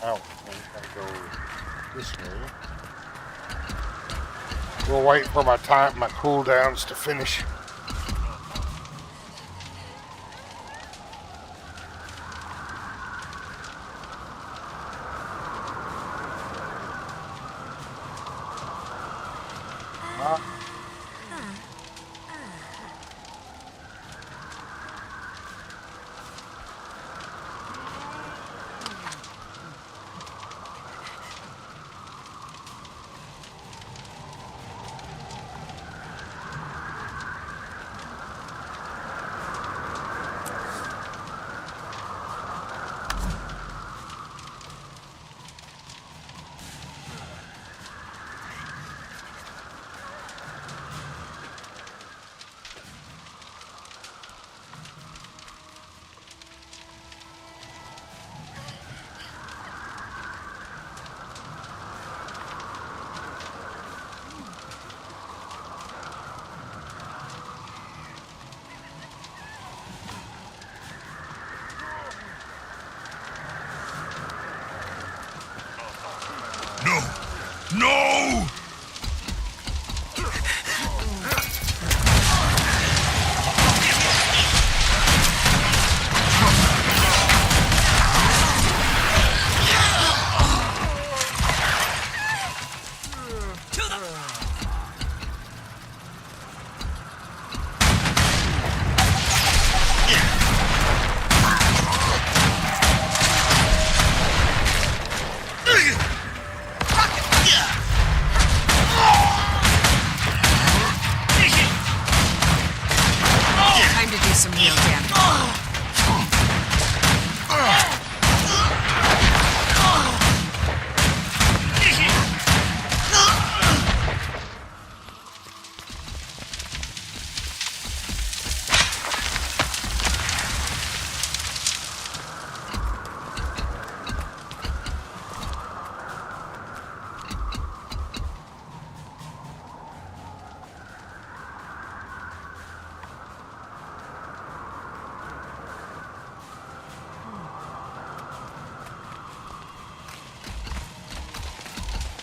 Oh, we gotta go this way. We'll wait for my cooldowns to finish.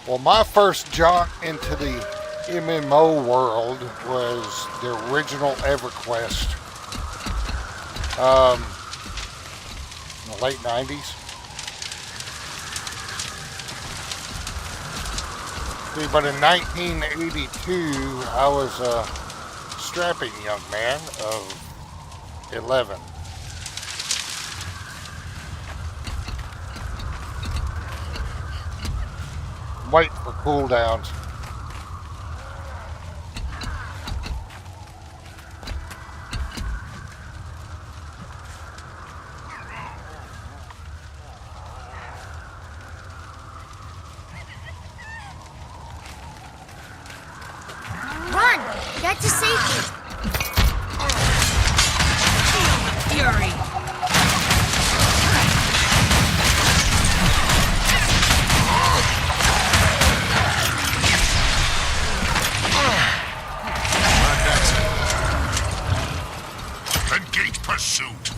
Well, my first jaunt into the MMO world was the original EverQuest. In the late 90s. See, but in 1982, I was a strapping young man of 11. Wait for cooldowns. Run! Get to safety! Fury! Engage pursuit.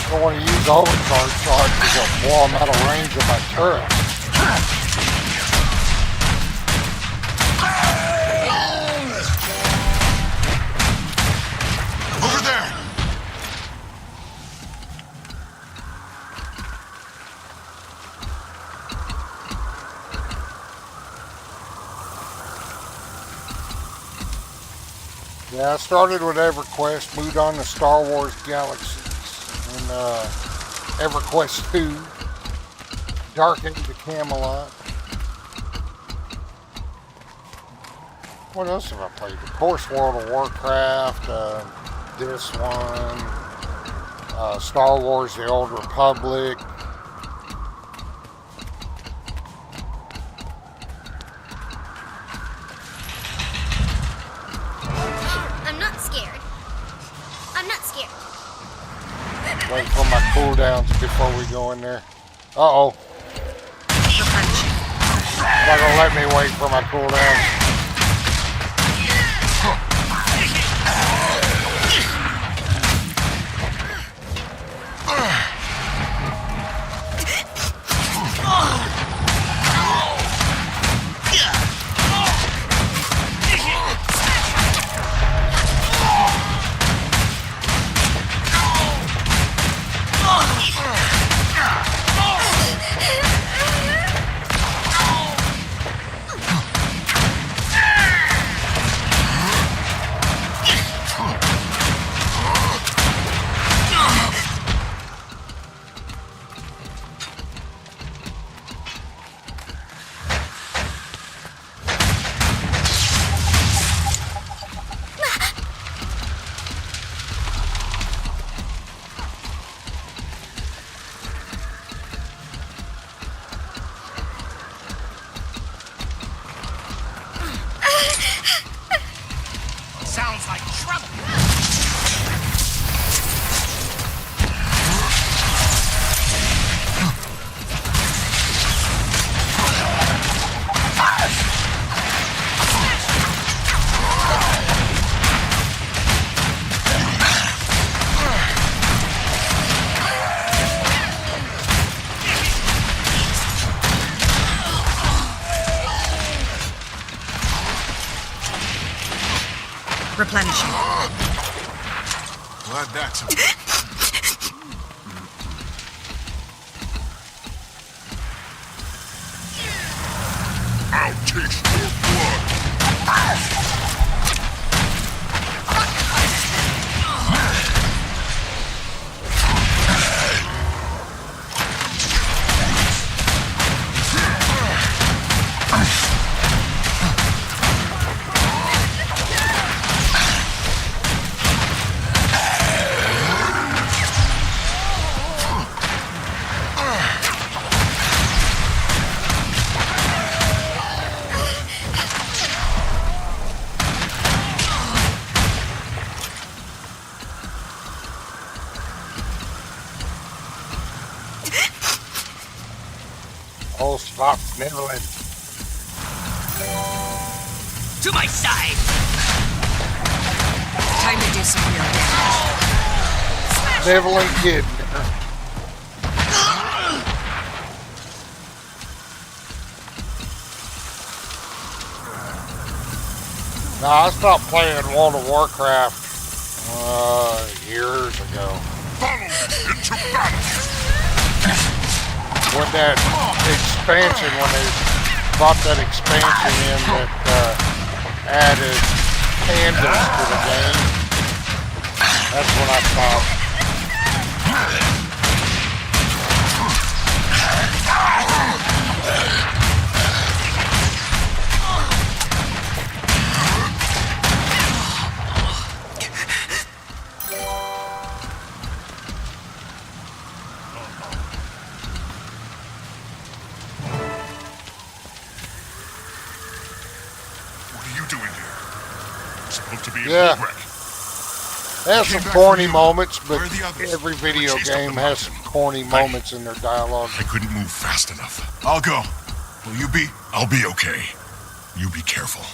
I don't want to use overcharge charge because it'll blow them out of range of my turret. Over there! Yeah, I started with EverQuest, moved on to Star Wars Galaxies, and EverQuest 2, Dark Age of Camelot. What else have I played? Of course, World of Warcraft, this one, Star Wars The Old Republic. I'm not scared. I'm not scared. Wait for my cooldowns before we go in there. Uh-oh. Not gonna let me wait for my cooldowns. Sounds like trouble. Replenishing. Glad that's I'll taste your blood. Oh, stop nibbling. To my side! Time to do some real damage. Nibbling kid. Now, I stopped playing World of Warcraft years ago. Into battle! When that expansion, when they brought that expansion in that added candles to the game, that's when I stopped. Yeah, it has some corny moments, but every video game has some corny moments in their dialogue. I couldn't move fast enough. I'll go. Will you be? I'll be okay. You be careful.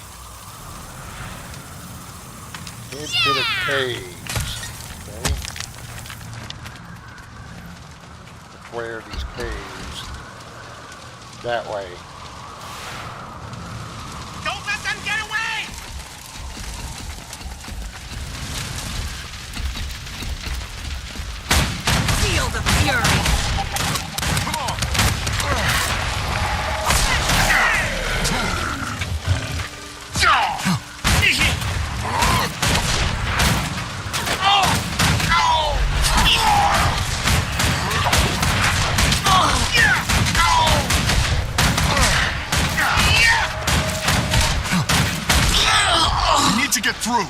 Into the caves. Okay. Where are these caves? That way. Don't let them get away! Feel the fury! Come on! We need to get through.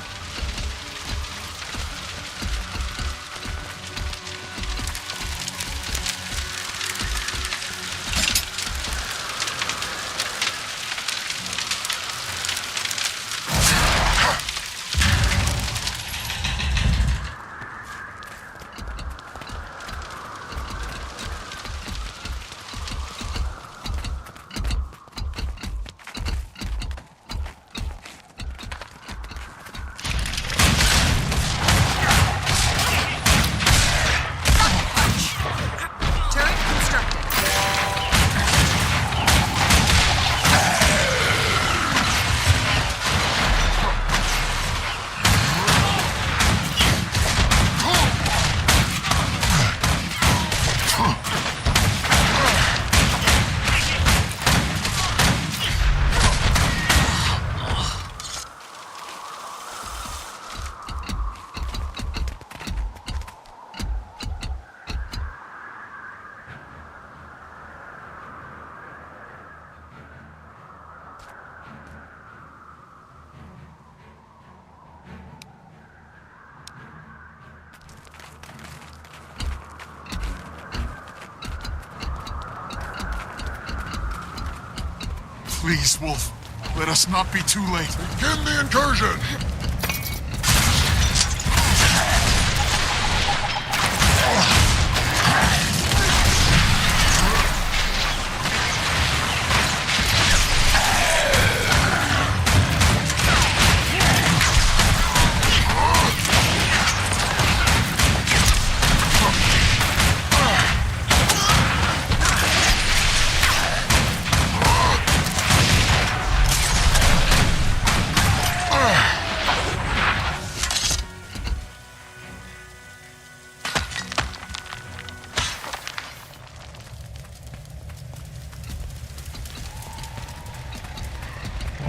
Please, Wolf, let us not be too late. Begin the incursion!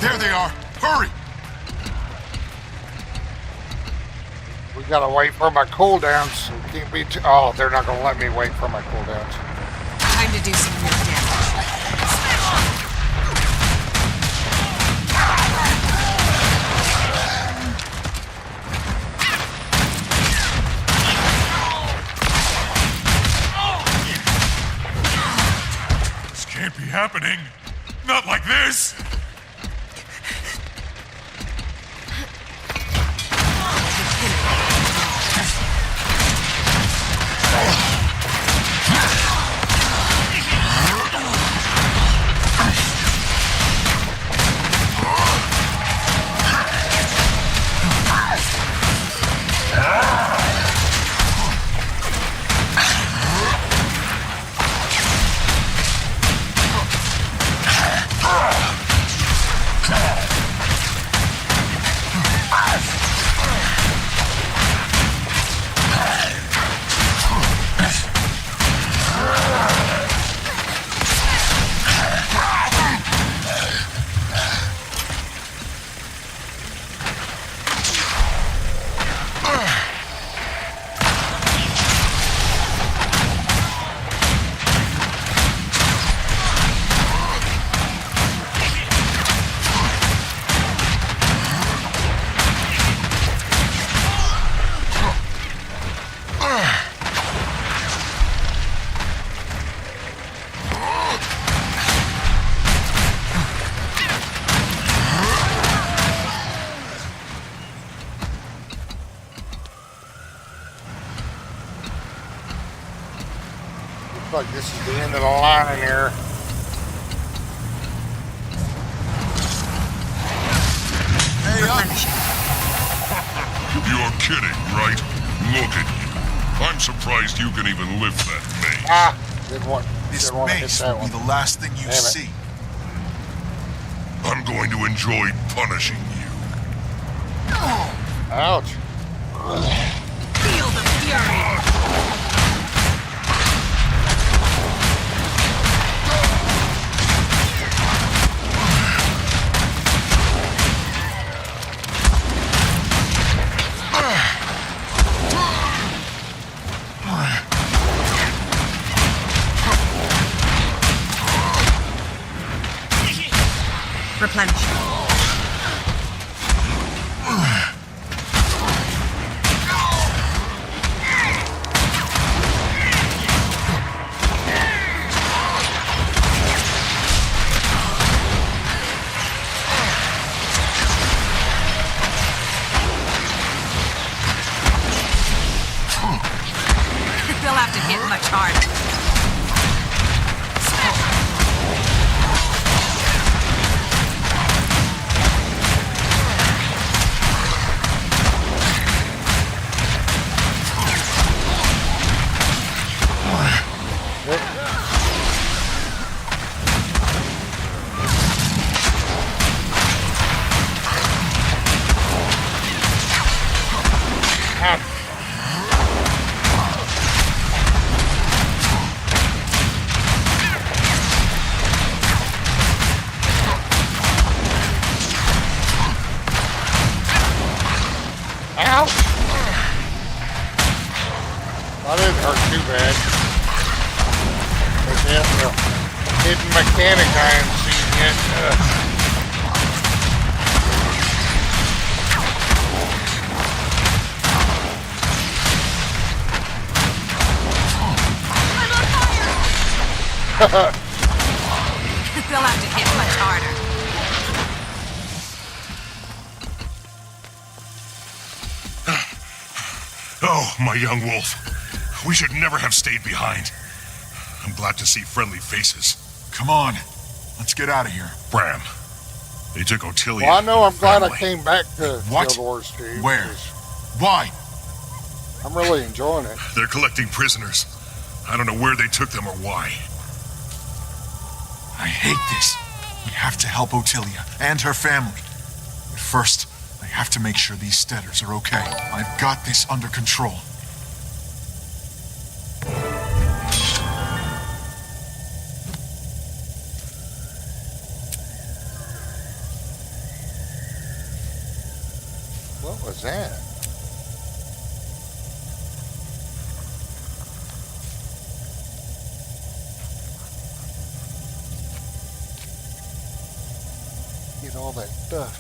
There they are! Hurry! We gotta wait for my cooldowns. We can't be oh, they're not gonna let me wait for my cooldowns. Time to do some real damage. This can't be happening. Not like this! Looks like this is the end of the line here. You're kidding, right? Look at you. I'm surprised you can even lift that mace. Ah, didn't want This to hit mace that will one. be the last thing you Damn it. see. I'm going to enjoy punishing you. Ouch. Feel the fury! Replenish. They'll have to hit much harder. Ouch! That didn't hurt too bad. But yeah, the hidden mechanic I haven't seen yet. They'll have to hit much harder. Oh, my young wolf. We should never have stayed behind. I'm glad to see friendly faces. Come on. Let's get out of here. Bram, they took Ottilia. Well, I know I'm glad I family. came back to What? Guild Wars 2. Where? because Why? I'm really enjoying it. They're collecting prisoners. I don't know where they took them or why. I hate this. We have to help Ottilia and her family. But first, I have to make sure these Steaders are okay. I've got this under control. What was that? Get all that stuff.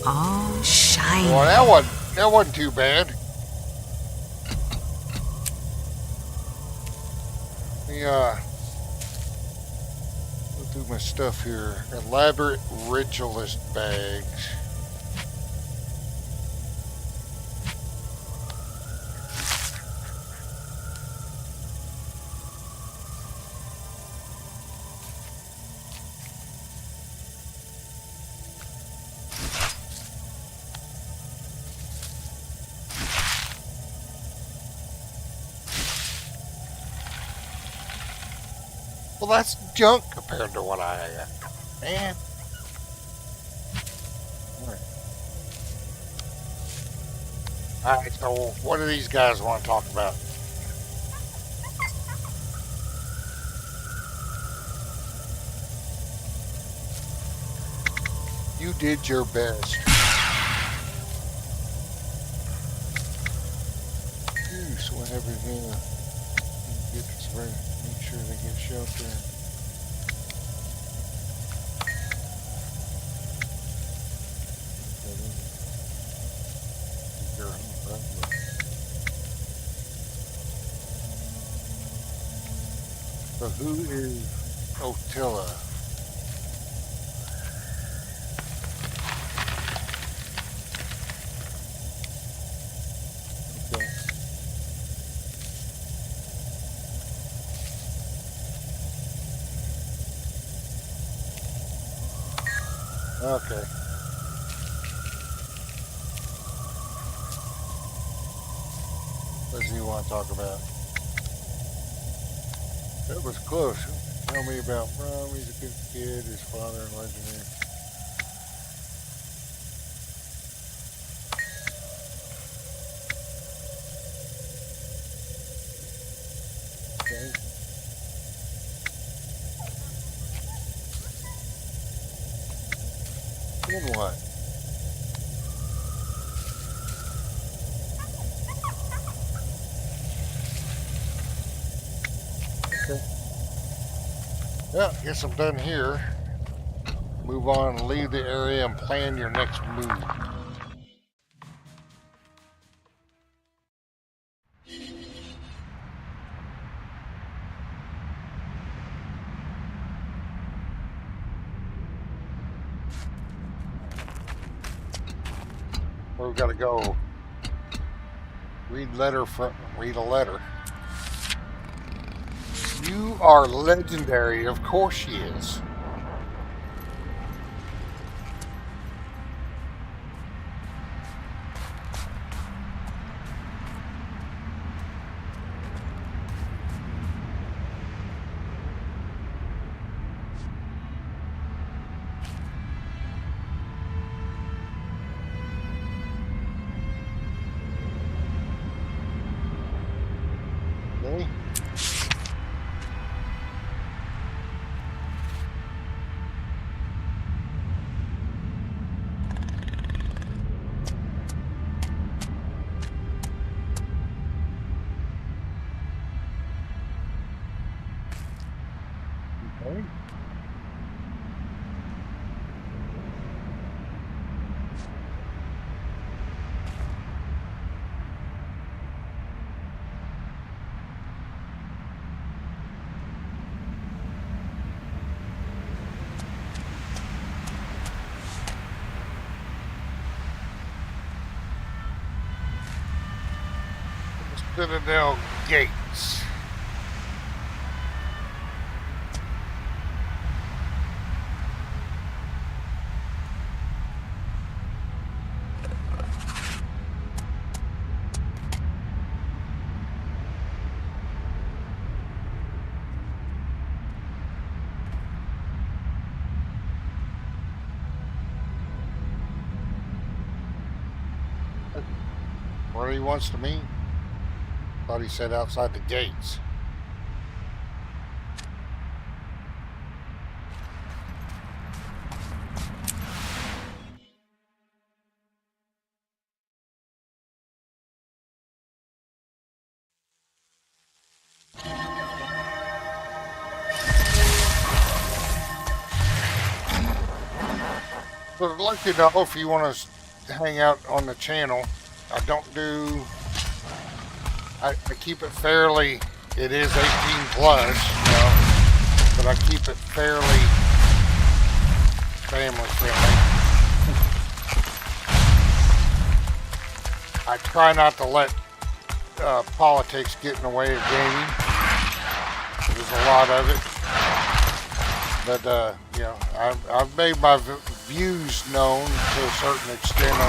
Oh, shiny. Well, that wasn't too bad. Let me go through my stuff here. Elaborate ritualist bags. Well, that's junk compared to what I got. Man. Alright, so what do these guys want to talk about? You did your best. So whatever get this right, make sure they get shelter. So who is Ottilia? Okay. Okay. What does he want to talk about? That was close. Tell me about Brom. He's a good kid. His father and legendary. Okay. Then what? Okay. Well, guess I'm done here. Move on, leave the area, and plan your next move. Where we gotta go? Read a letter. You are legendary. Of course she is. Okay. Okay. Citadel Gates. Where he wants to meet? Thought he said outside the gates. But I'd like to know if you want to hang out on the channel. I don't do. I keep it fairly. It is 18 plus, you know, but I keep it fairly family friendly. I try not to let politics get in the way of gaming. There's a lot of it, but you know, I've made my views known to a certain extent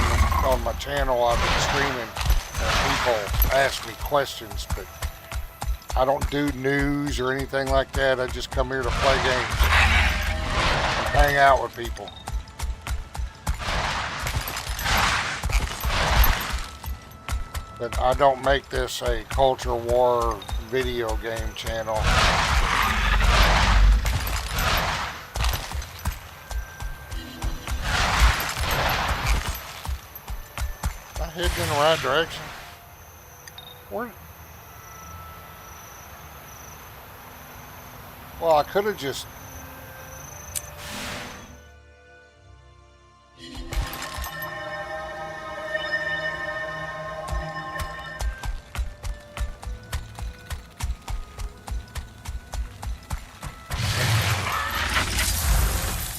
on my channel. I've been streaming. People ask me questions, but I don't do news or anything like that. I just come here to play games and hang out with people. But I don't make this a culture war video game channel. Am I heading in the right direction? Where? Well, I could have just.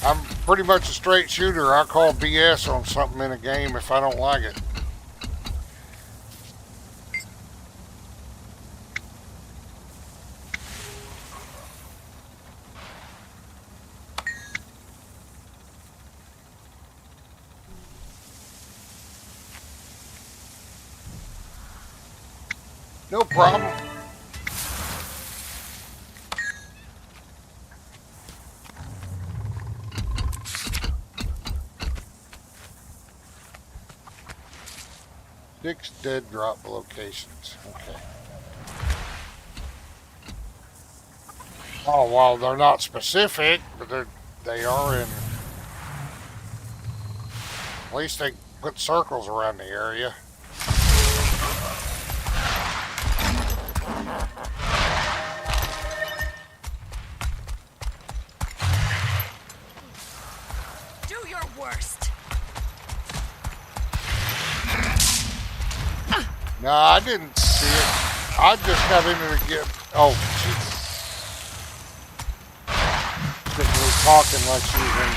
I'm pretty much a straight shooter. I call BS on something in a game if I don't like it. No problem. Six dead drop locations. Okay. Oh, well, they're not specific, but they are in. At least they put circles around the area. Do your worst. No, I didn't see it. I just got into the get. Oh, she's talking like she was in.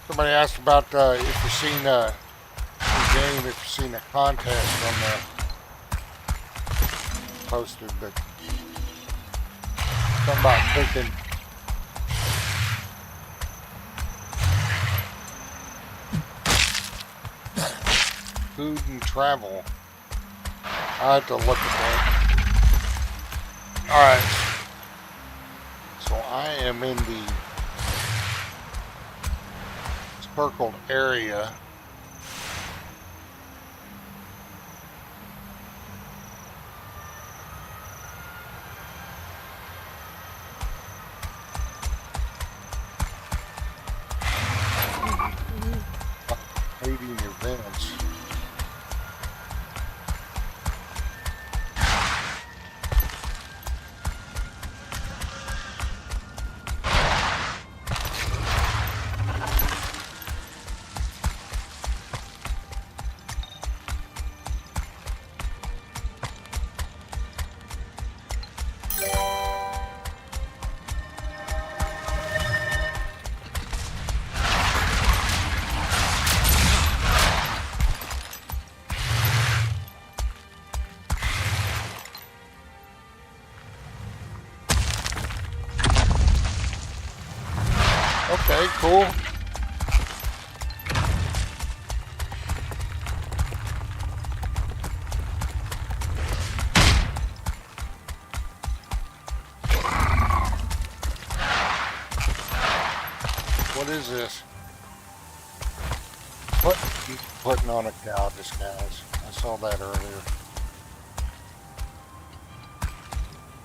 Somebody asked about if you've seen the game, if you've seen a contest on the posted, but something about picking. Food and travel. I have to look at that. Alright. So I am in the circled area. Leading events. Okay, cool. What is this? What you putting on a cow disguise? I saw that earlier.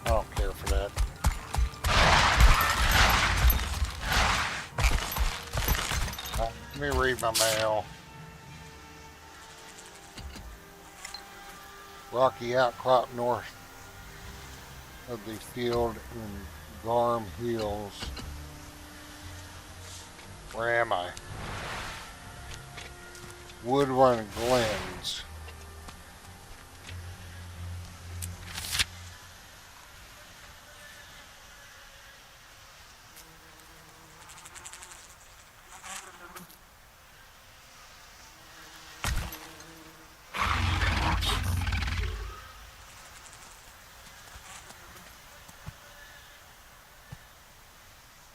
I don't care for that. Let me read my mail. Rocky outcrop north of the field in Garm Hills. Where am I? Woodrun Glens.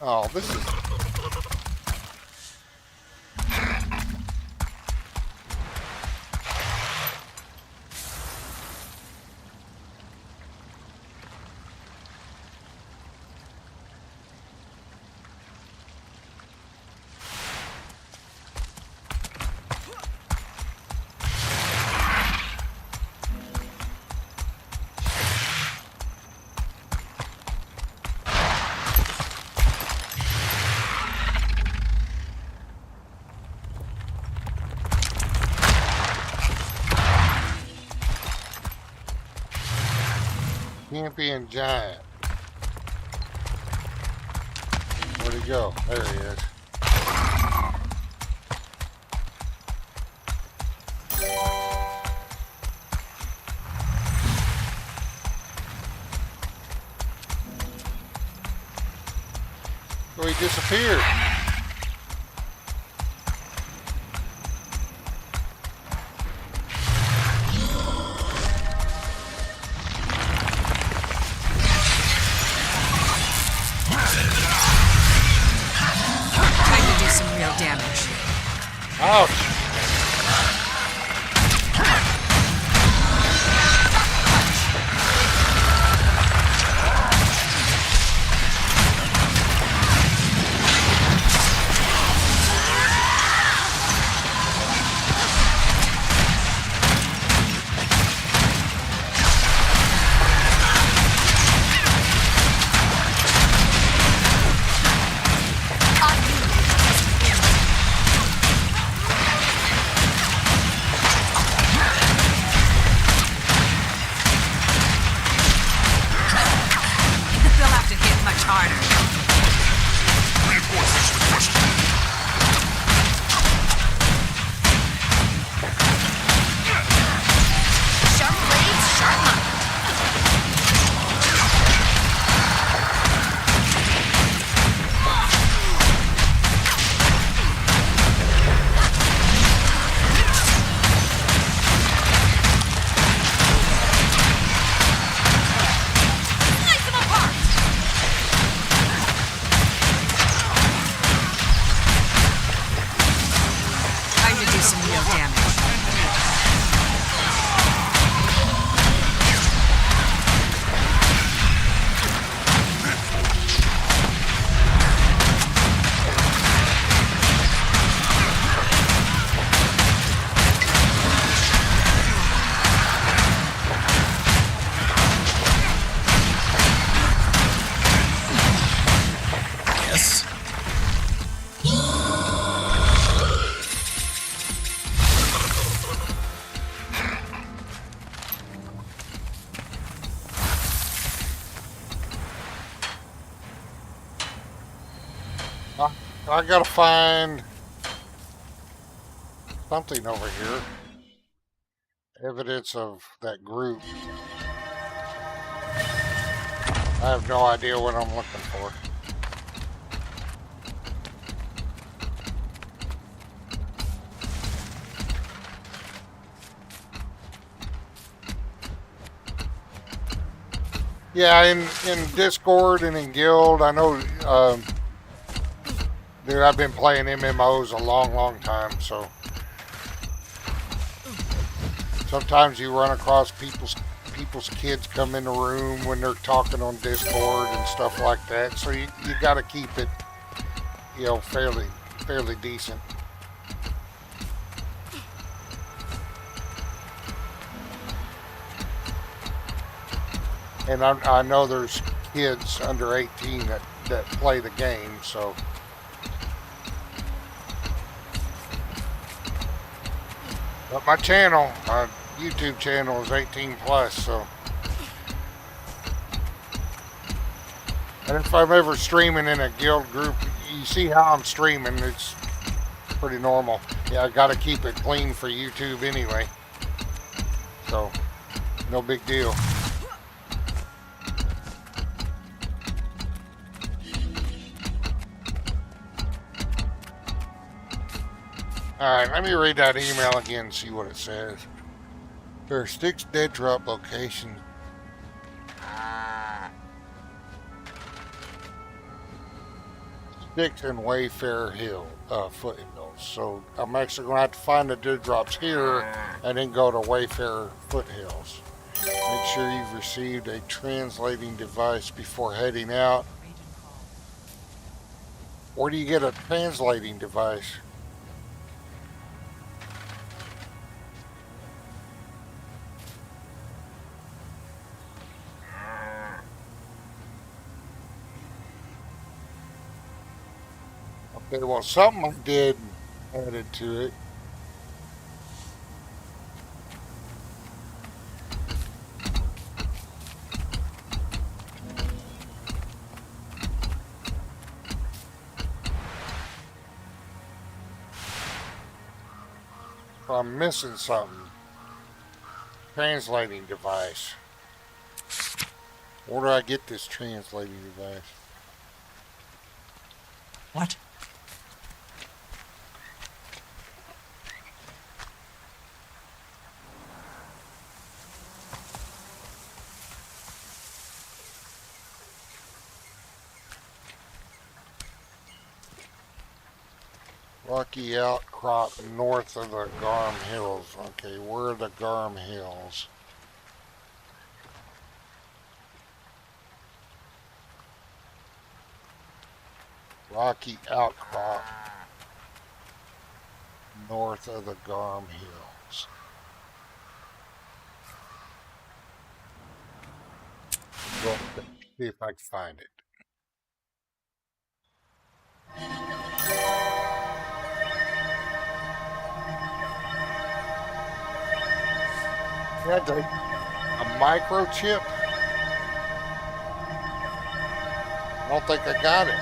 Oh, this is... Champion Giant. Where'd he go? There he is. Oh, he disappeared. Ouch! harder. Reinforcements requested. Sharp blades, sharp mind. Time to do some real damage. Yes. I gotta find something over here. Evidence of that group. I have no idea what I'm looking for. Yeah, in Discord and in Guild, I know, dude, I've been playing MMOs a long time, so sometimes you run across people's kids come in the room when they're talking on Discord and stuff like that, so you got to keep it, you know, fairly decent. And I know there's kids under 18 that play the game, so. But my channel, my YouTube channel is 18 plus, so. And if I'm ever streaming in a guild group, you see how I'm streaming, it's pretty normal. Yeah, I gotta keep it clean for YouTube anyway. So, no big deal. Alright, let me read that email again and see what it says. There are 6 dead drop locations. Sticks in Wayfarer Hill, foothills. So I'm actually going to have to find the dead drops here and then go to Wayfarer foothills. Make sure you've received a translating device before heading out. Where do you get a translating device? Okay, well, something I did added to it. I'm missing something. Translating device. Where do I get this translating device? What? Rocky outcrop north of the Garm Hills. Okay, where are the Garm Hills? Rocky outcrop north of the Garm Hills. Go see if I can find it. That's a microchip. I don't think I got it.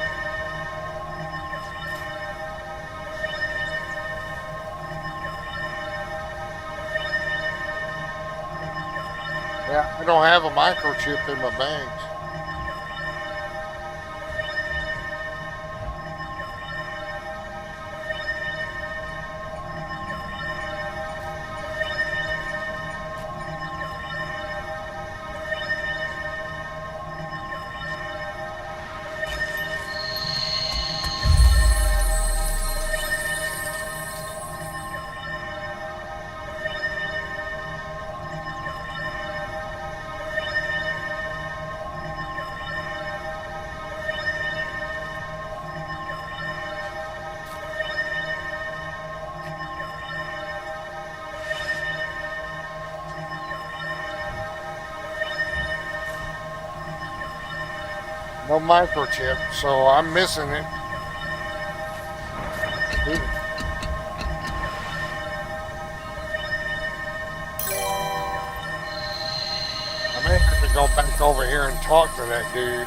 Yeah, I don't have a microchip in my bags. No microchip, so I'm missing it. I may have to go back over here and talk to that dude.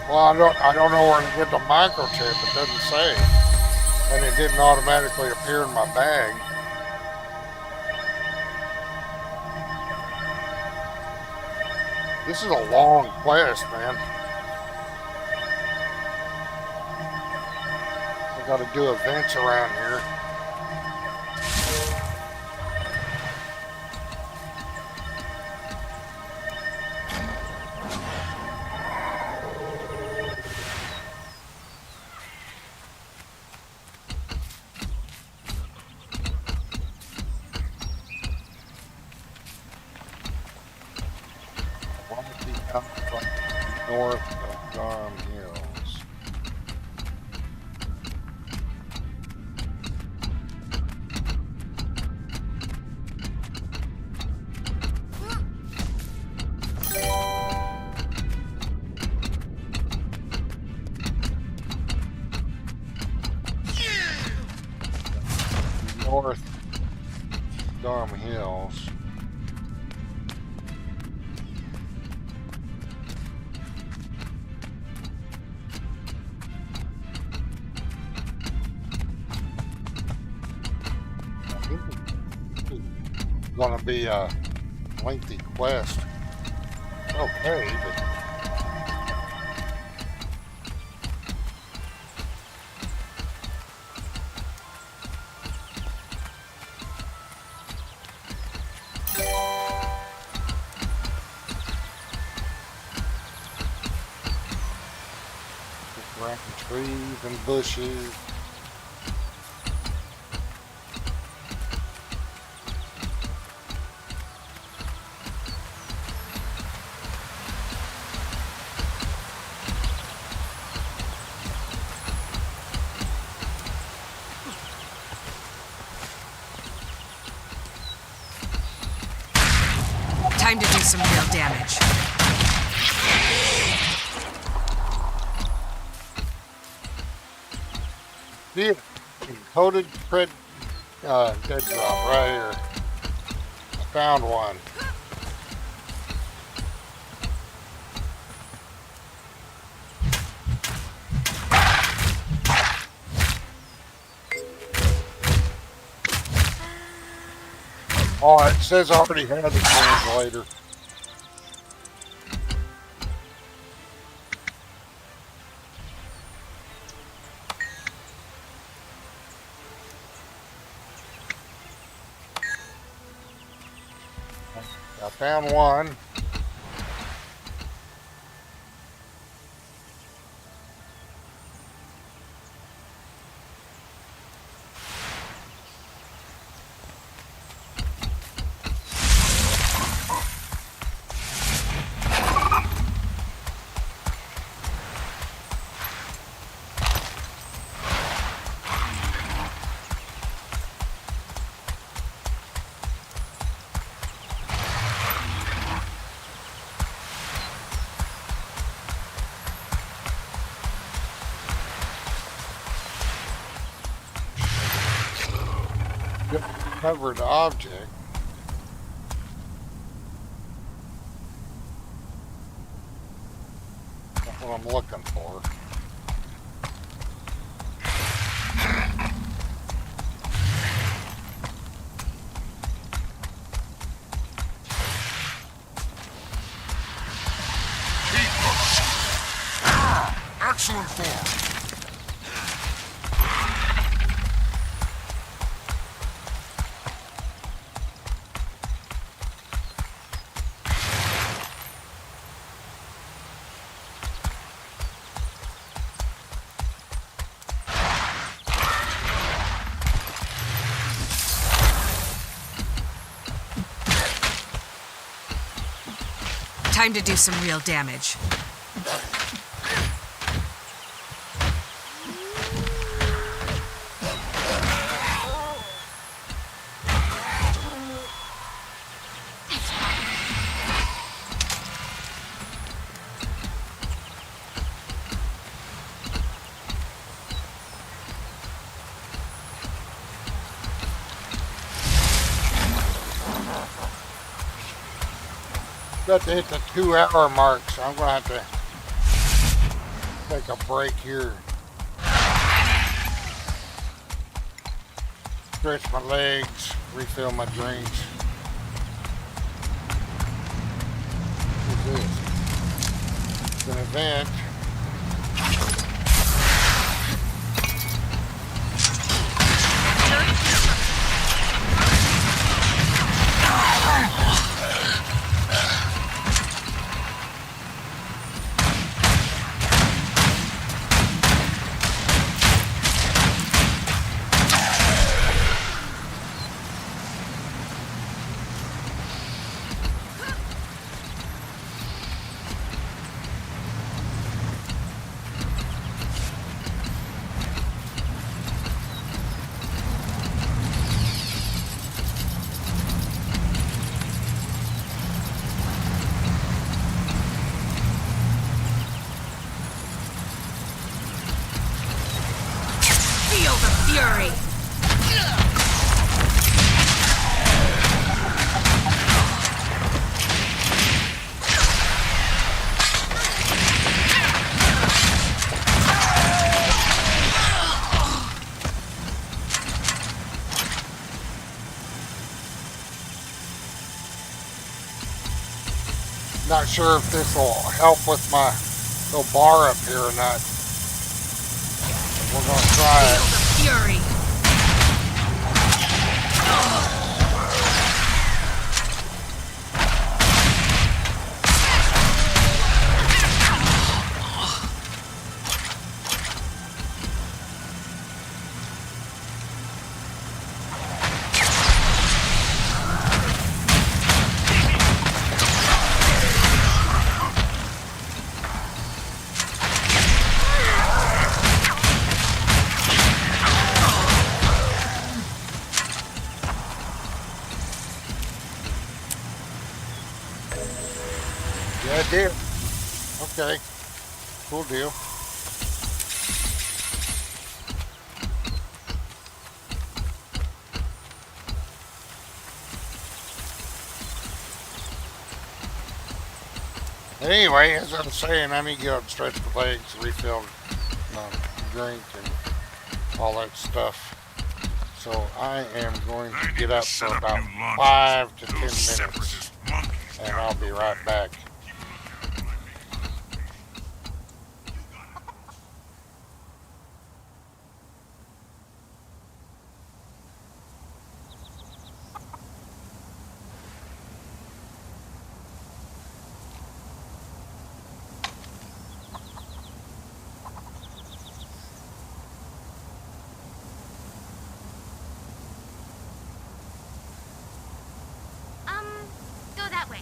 Well, I don't know where to get the microchip. It doesn't say, and it didn't automatically appear in my bag. This is a long quest, man. I got to do events around here. North of Garm Hills. North Garm Hills. Gonna be a lengthy quest. Okay, but around trees and bushes. Time to do some real damage. Yeah, encoded dead drop right here. I found one. Oh, it says I already had the translator. I found one. Recovered object. That's what I'm looking for. Excellent form. Time to do some real damage. Got to hit the 2-hour mark, so I'm gonna have to take a break here. Stretch my legs, refill my drinks. What's this? It's an event. Fury! Not sure if this will help with my little bar up here or not. We're gonna try it. Fury! Yeah, it did. Okay. Cool deal. Anyway, as I was saying, I need to get up and stretch my legs, refill my drink, and all that stuff. So I am going to get up for about 5 to 10 minutes, and I'll be right back. Go that way.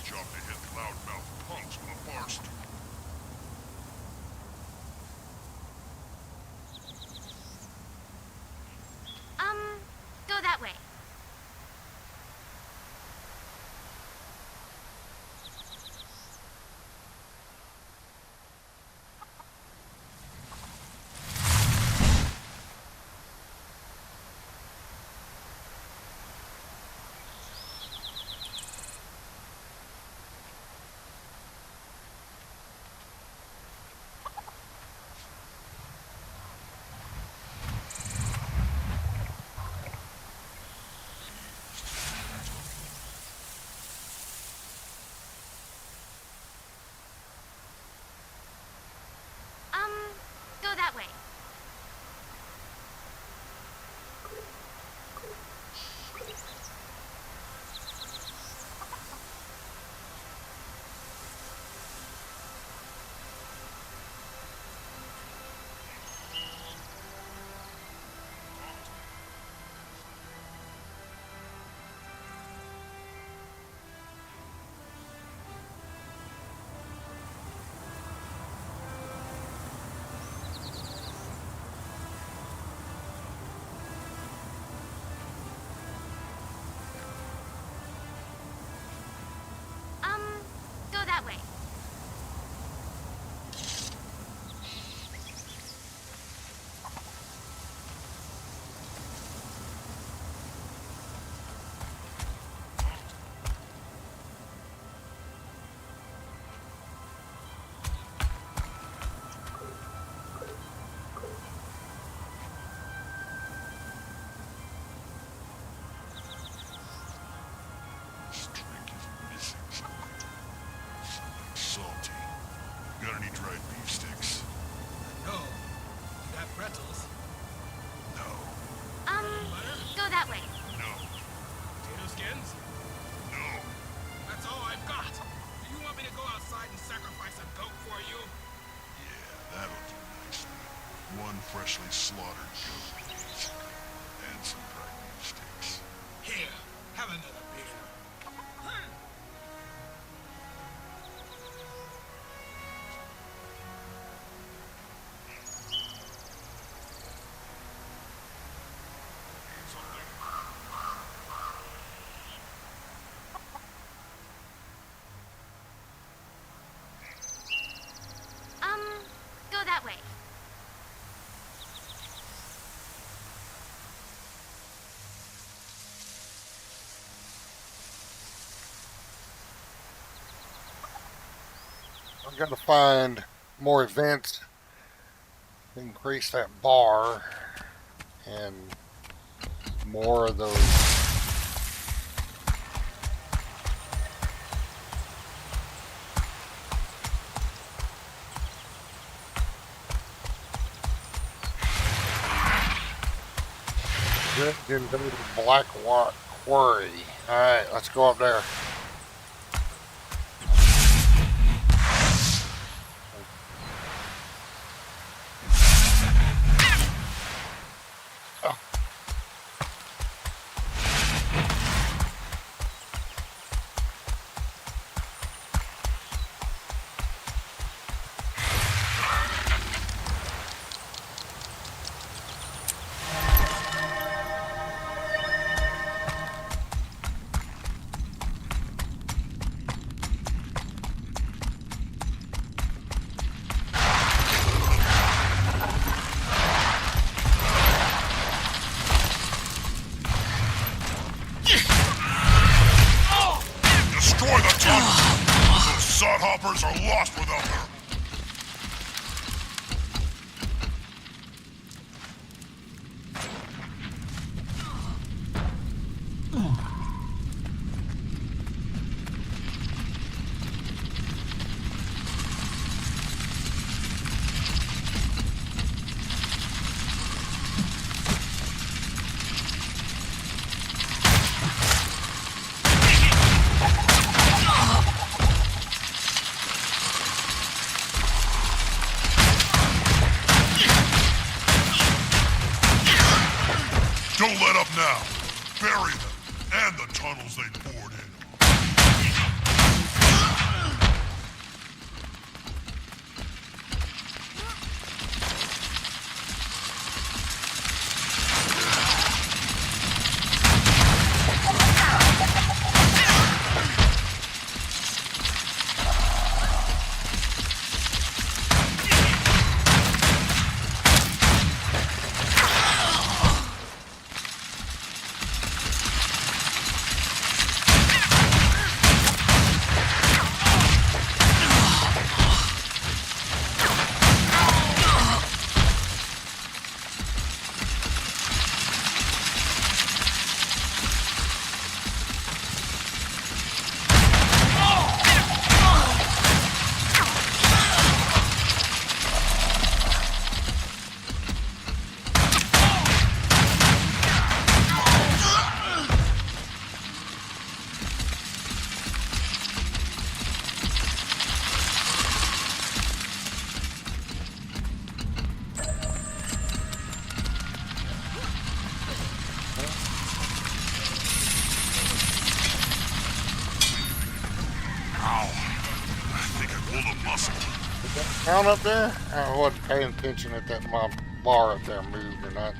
job to hit loudmouth punks with a bar stool. Go that way. Go that way. Go that way. Salty. Got any dried beef sticks? No. You got Fractals? No. Go that way. No. Potato skins? No. That's all I've got. Do you want me to go outside and sacrifice a goat for you? Yeah, that'll do nicely. One freshly slaughtered goat, please. And some dried beef sticks. Here, have another beer. Go that way. I'm gonna find more events, increase that bar, and more of those. Invaded Black Quarry. Alright, let's go up there. Sodhoppers are lost without her. Don't let up now. Bury them, and the tunnels they poured in. count up there? I wasn't paying attention if that my bar up there moved or not.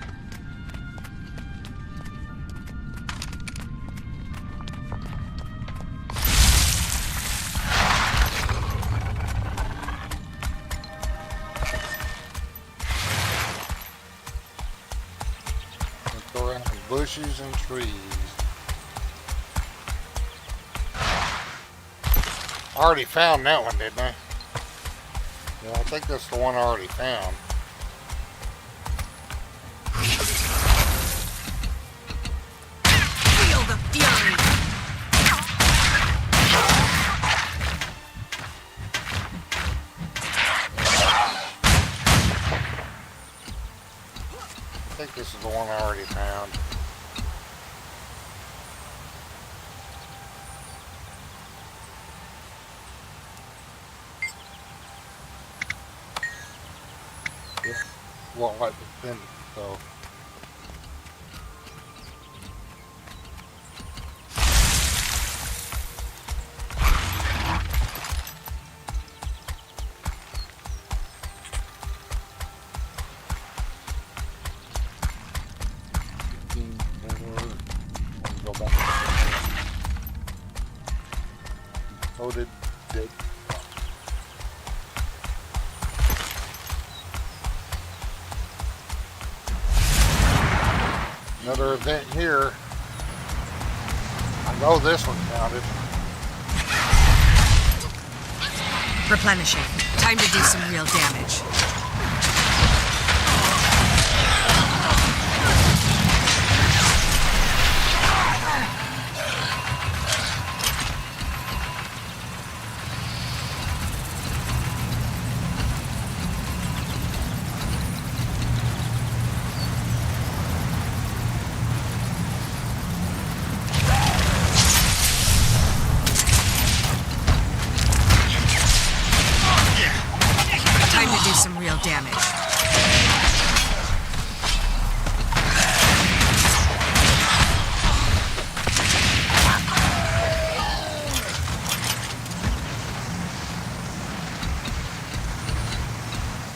Look around bushes and trees. I already found that one, didn't I? Yeah, I think that's the one I already found. Feel the fury! I think this is the one I already found. Won't let me finish, so. Go back. Oh, did. Another event here. I know this one counted. Replenishing. Time to do some real damage. Some real damage.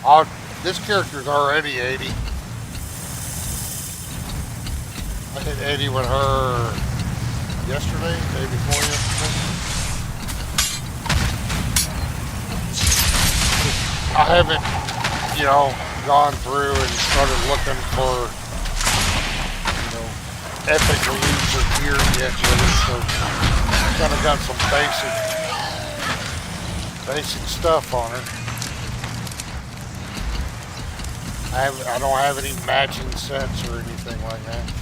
Oh, this character's already 80. I hit 80 with her yesterday, day before yesterday. I haven't, you know, gone through and started looking for, you know, epic elites or gear yet really, so kind of got some basic stuff on her. I don't have any matching sets or anything like that.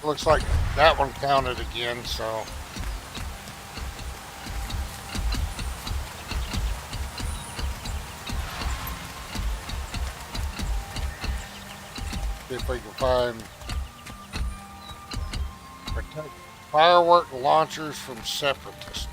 Looks like that one counted again, so. See if we can find protect firework launchers from separatists.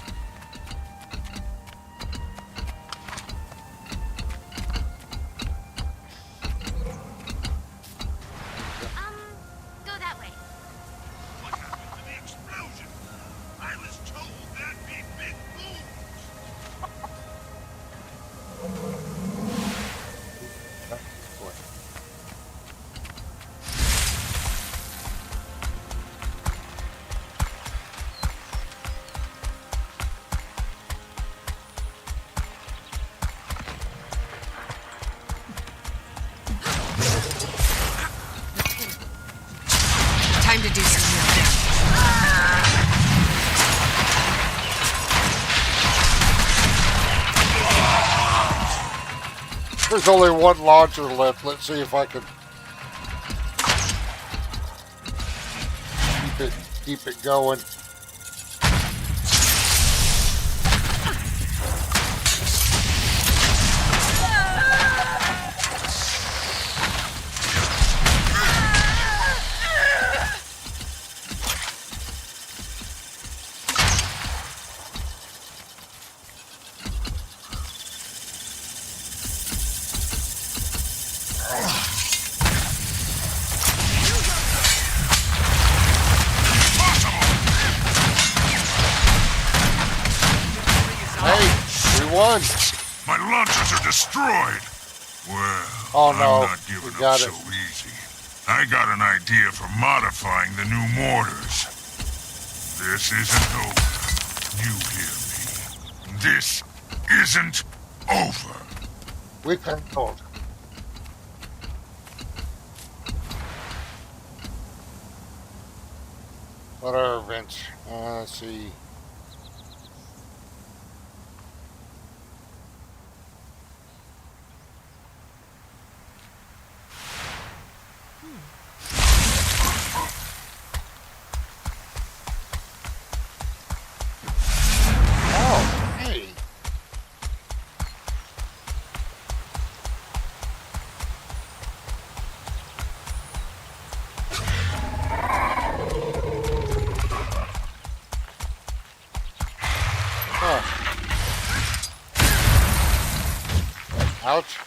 There's only one launcher left. Let's see if I can keep it going. My launchers are destroyed. Well, oh, no. I'm not giving up so easy. I got an idea for modifying the new mortars. This isn't over. You hear me? This isn't over. We can hold. What are events? Let's see. Ouch.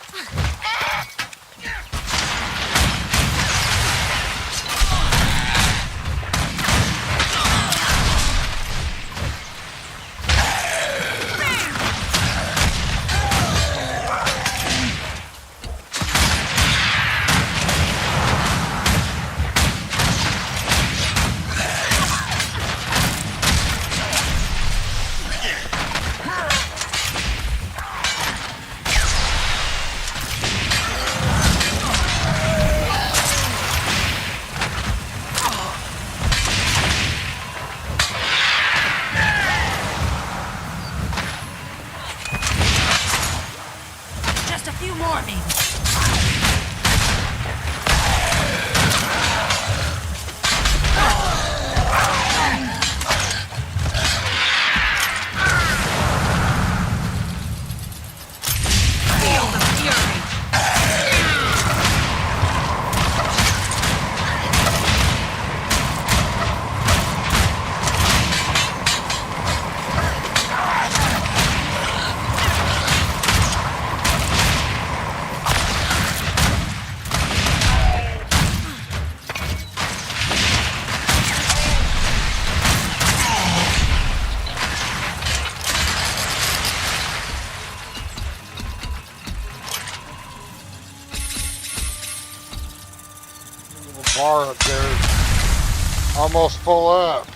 Bar up there is almost full up.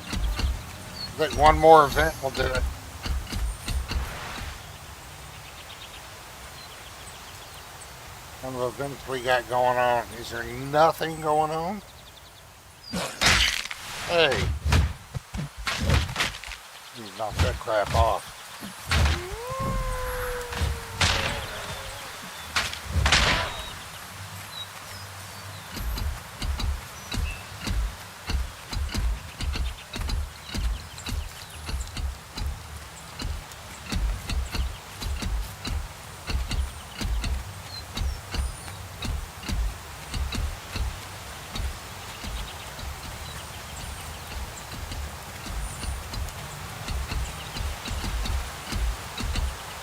I think one more event will do it. Some of the events we got going on. Is there nothing going on? Hey. Just knock that crap off.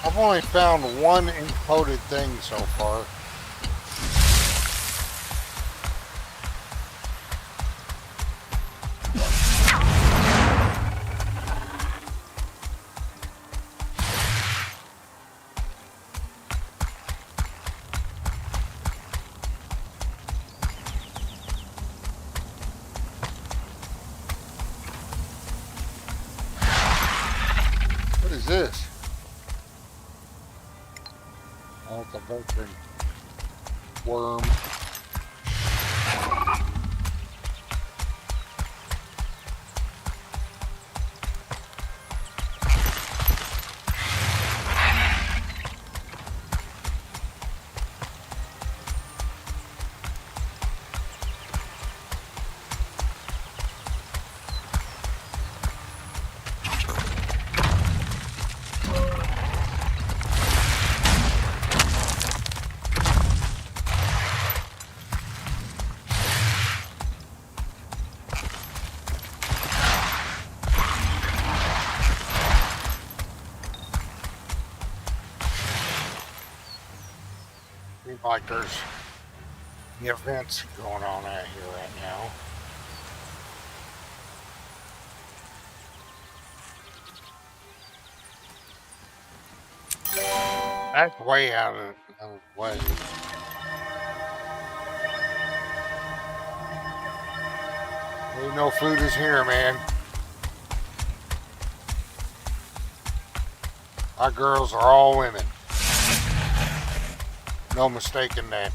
I've only found one encoded thing so far. What is this? Oh, it's a vulture worm. like there's events going on out here right now. That's way out of the way. Ain't no food is here, man. Our girls are all women. No mistaking that.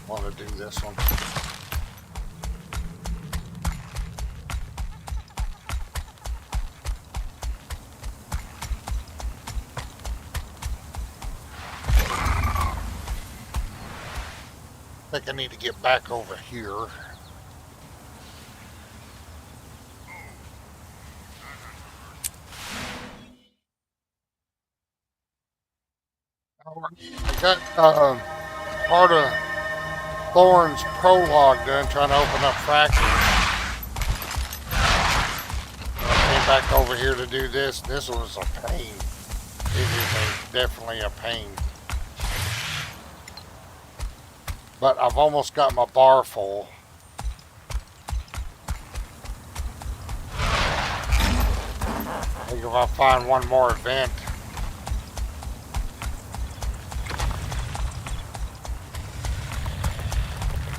Want to do this one. I think I need to get back over here. I got part of Thorns prologue done trying to open up Fractals. I came back over here to do this. This was a pain. It is definitely a pain. But I've almost got my bar full. I think if I find one more event,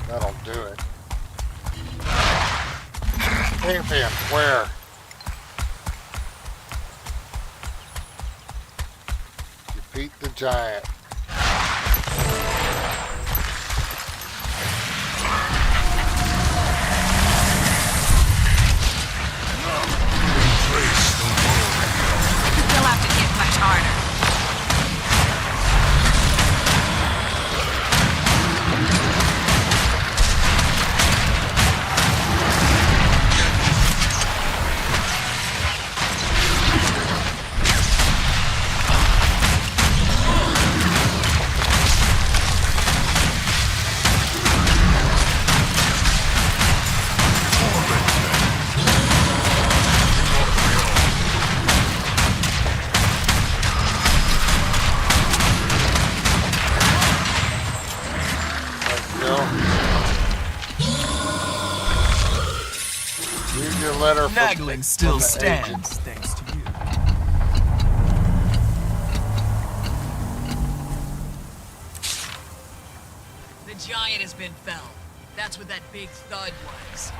that'll do it. Champion, where? Defeat the giant. You'll have to hit much harder. Naggling still stands, thanks to you. The giant has been felled. That's what that big thud was.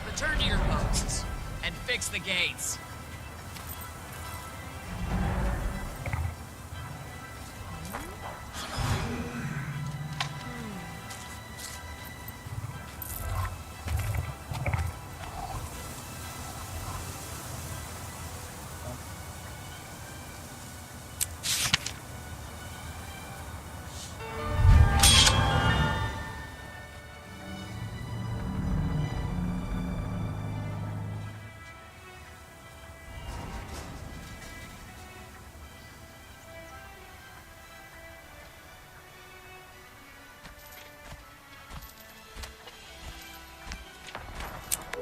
Return to your posts and fix the gates.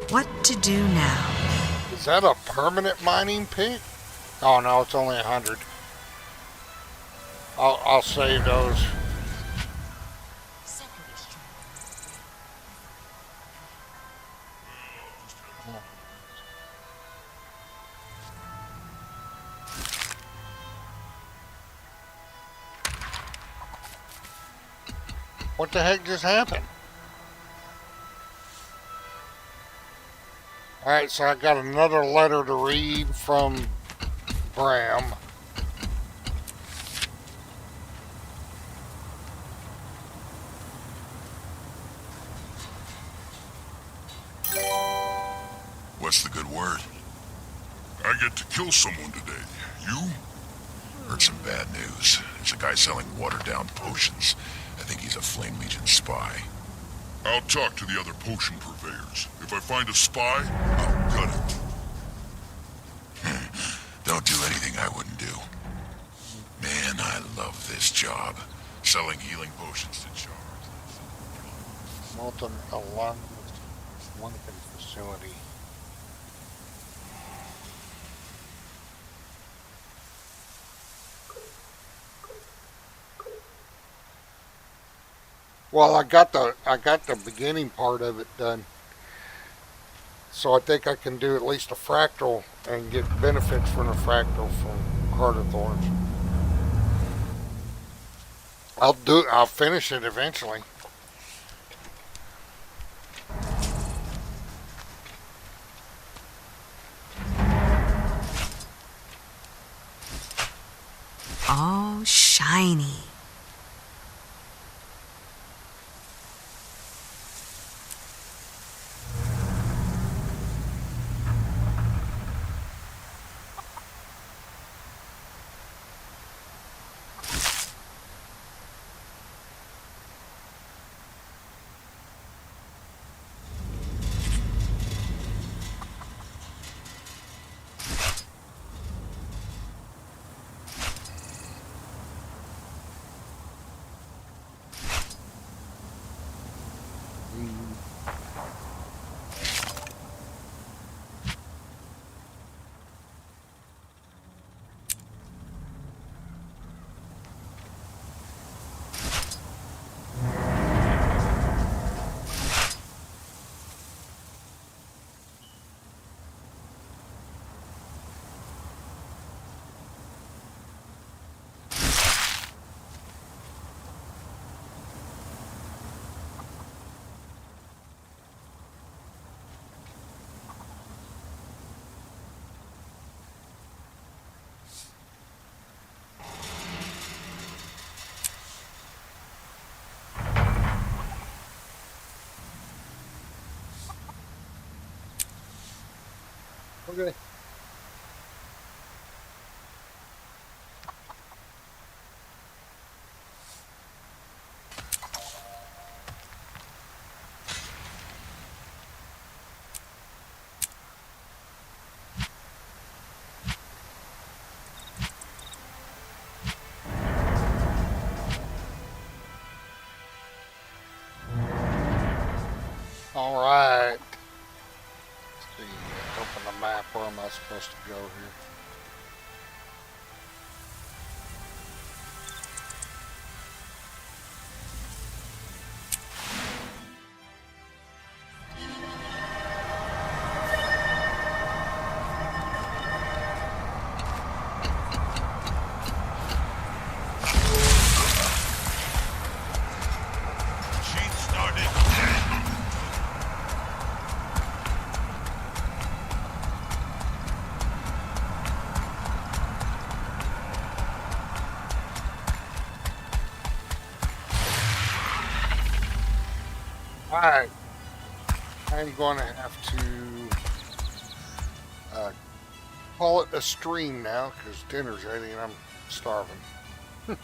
What to do now? Is that a permanent mining pit? Oh no, it's only 100. I'll save those. What the heck just happened? Alright, so I got another letter to read from Bram. What's the good word? I get to kill someone today. You? Heard some bad news. There's a guy selling watered-down potions. I think he's a Flame Legion spy. I'll talk to the other potion purveyors. If I find a spy, I'll gut it. Don't do anything I wouldn't do. Man, I love this job. Selling healing potions to charms. Molten along one facility. Well, I got the beginning part of it done. So I think I can do at least a fractal and get benefits from the fractal from Heart of Thorns. I'll finish it eventually. Oh, shiny. Okay. All right. Let's see, open the map. Where am I supposed to go here? Alright, I'm going to have to call it a stream now because dinner's ready and I'm starving. But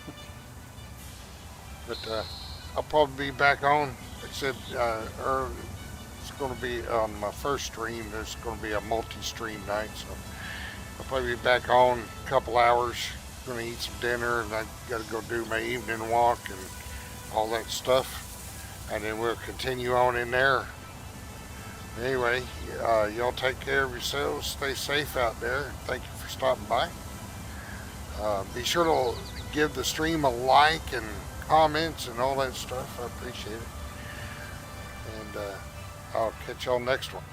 I'll probably be back on. Like I said, it's going to be on my first stream. There's going to be a multi-stream night, so I'll probably be back on a couple hours. Going to eat some dinner and I got to go do my evening walk and all that stuff. And then we'll continue on in there Anyway, y'all take care of yourselves. Stay safe out there. Thank you for stopping by. Be sure to give the stream a like and comments and all that stuff. I appreciate it. And I'll catch y'all next one.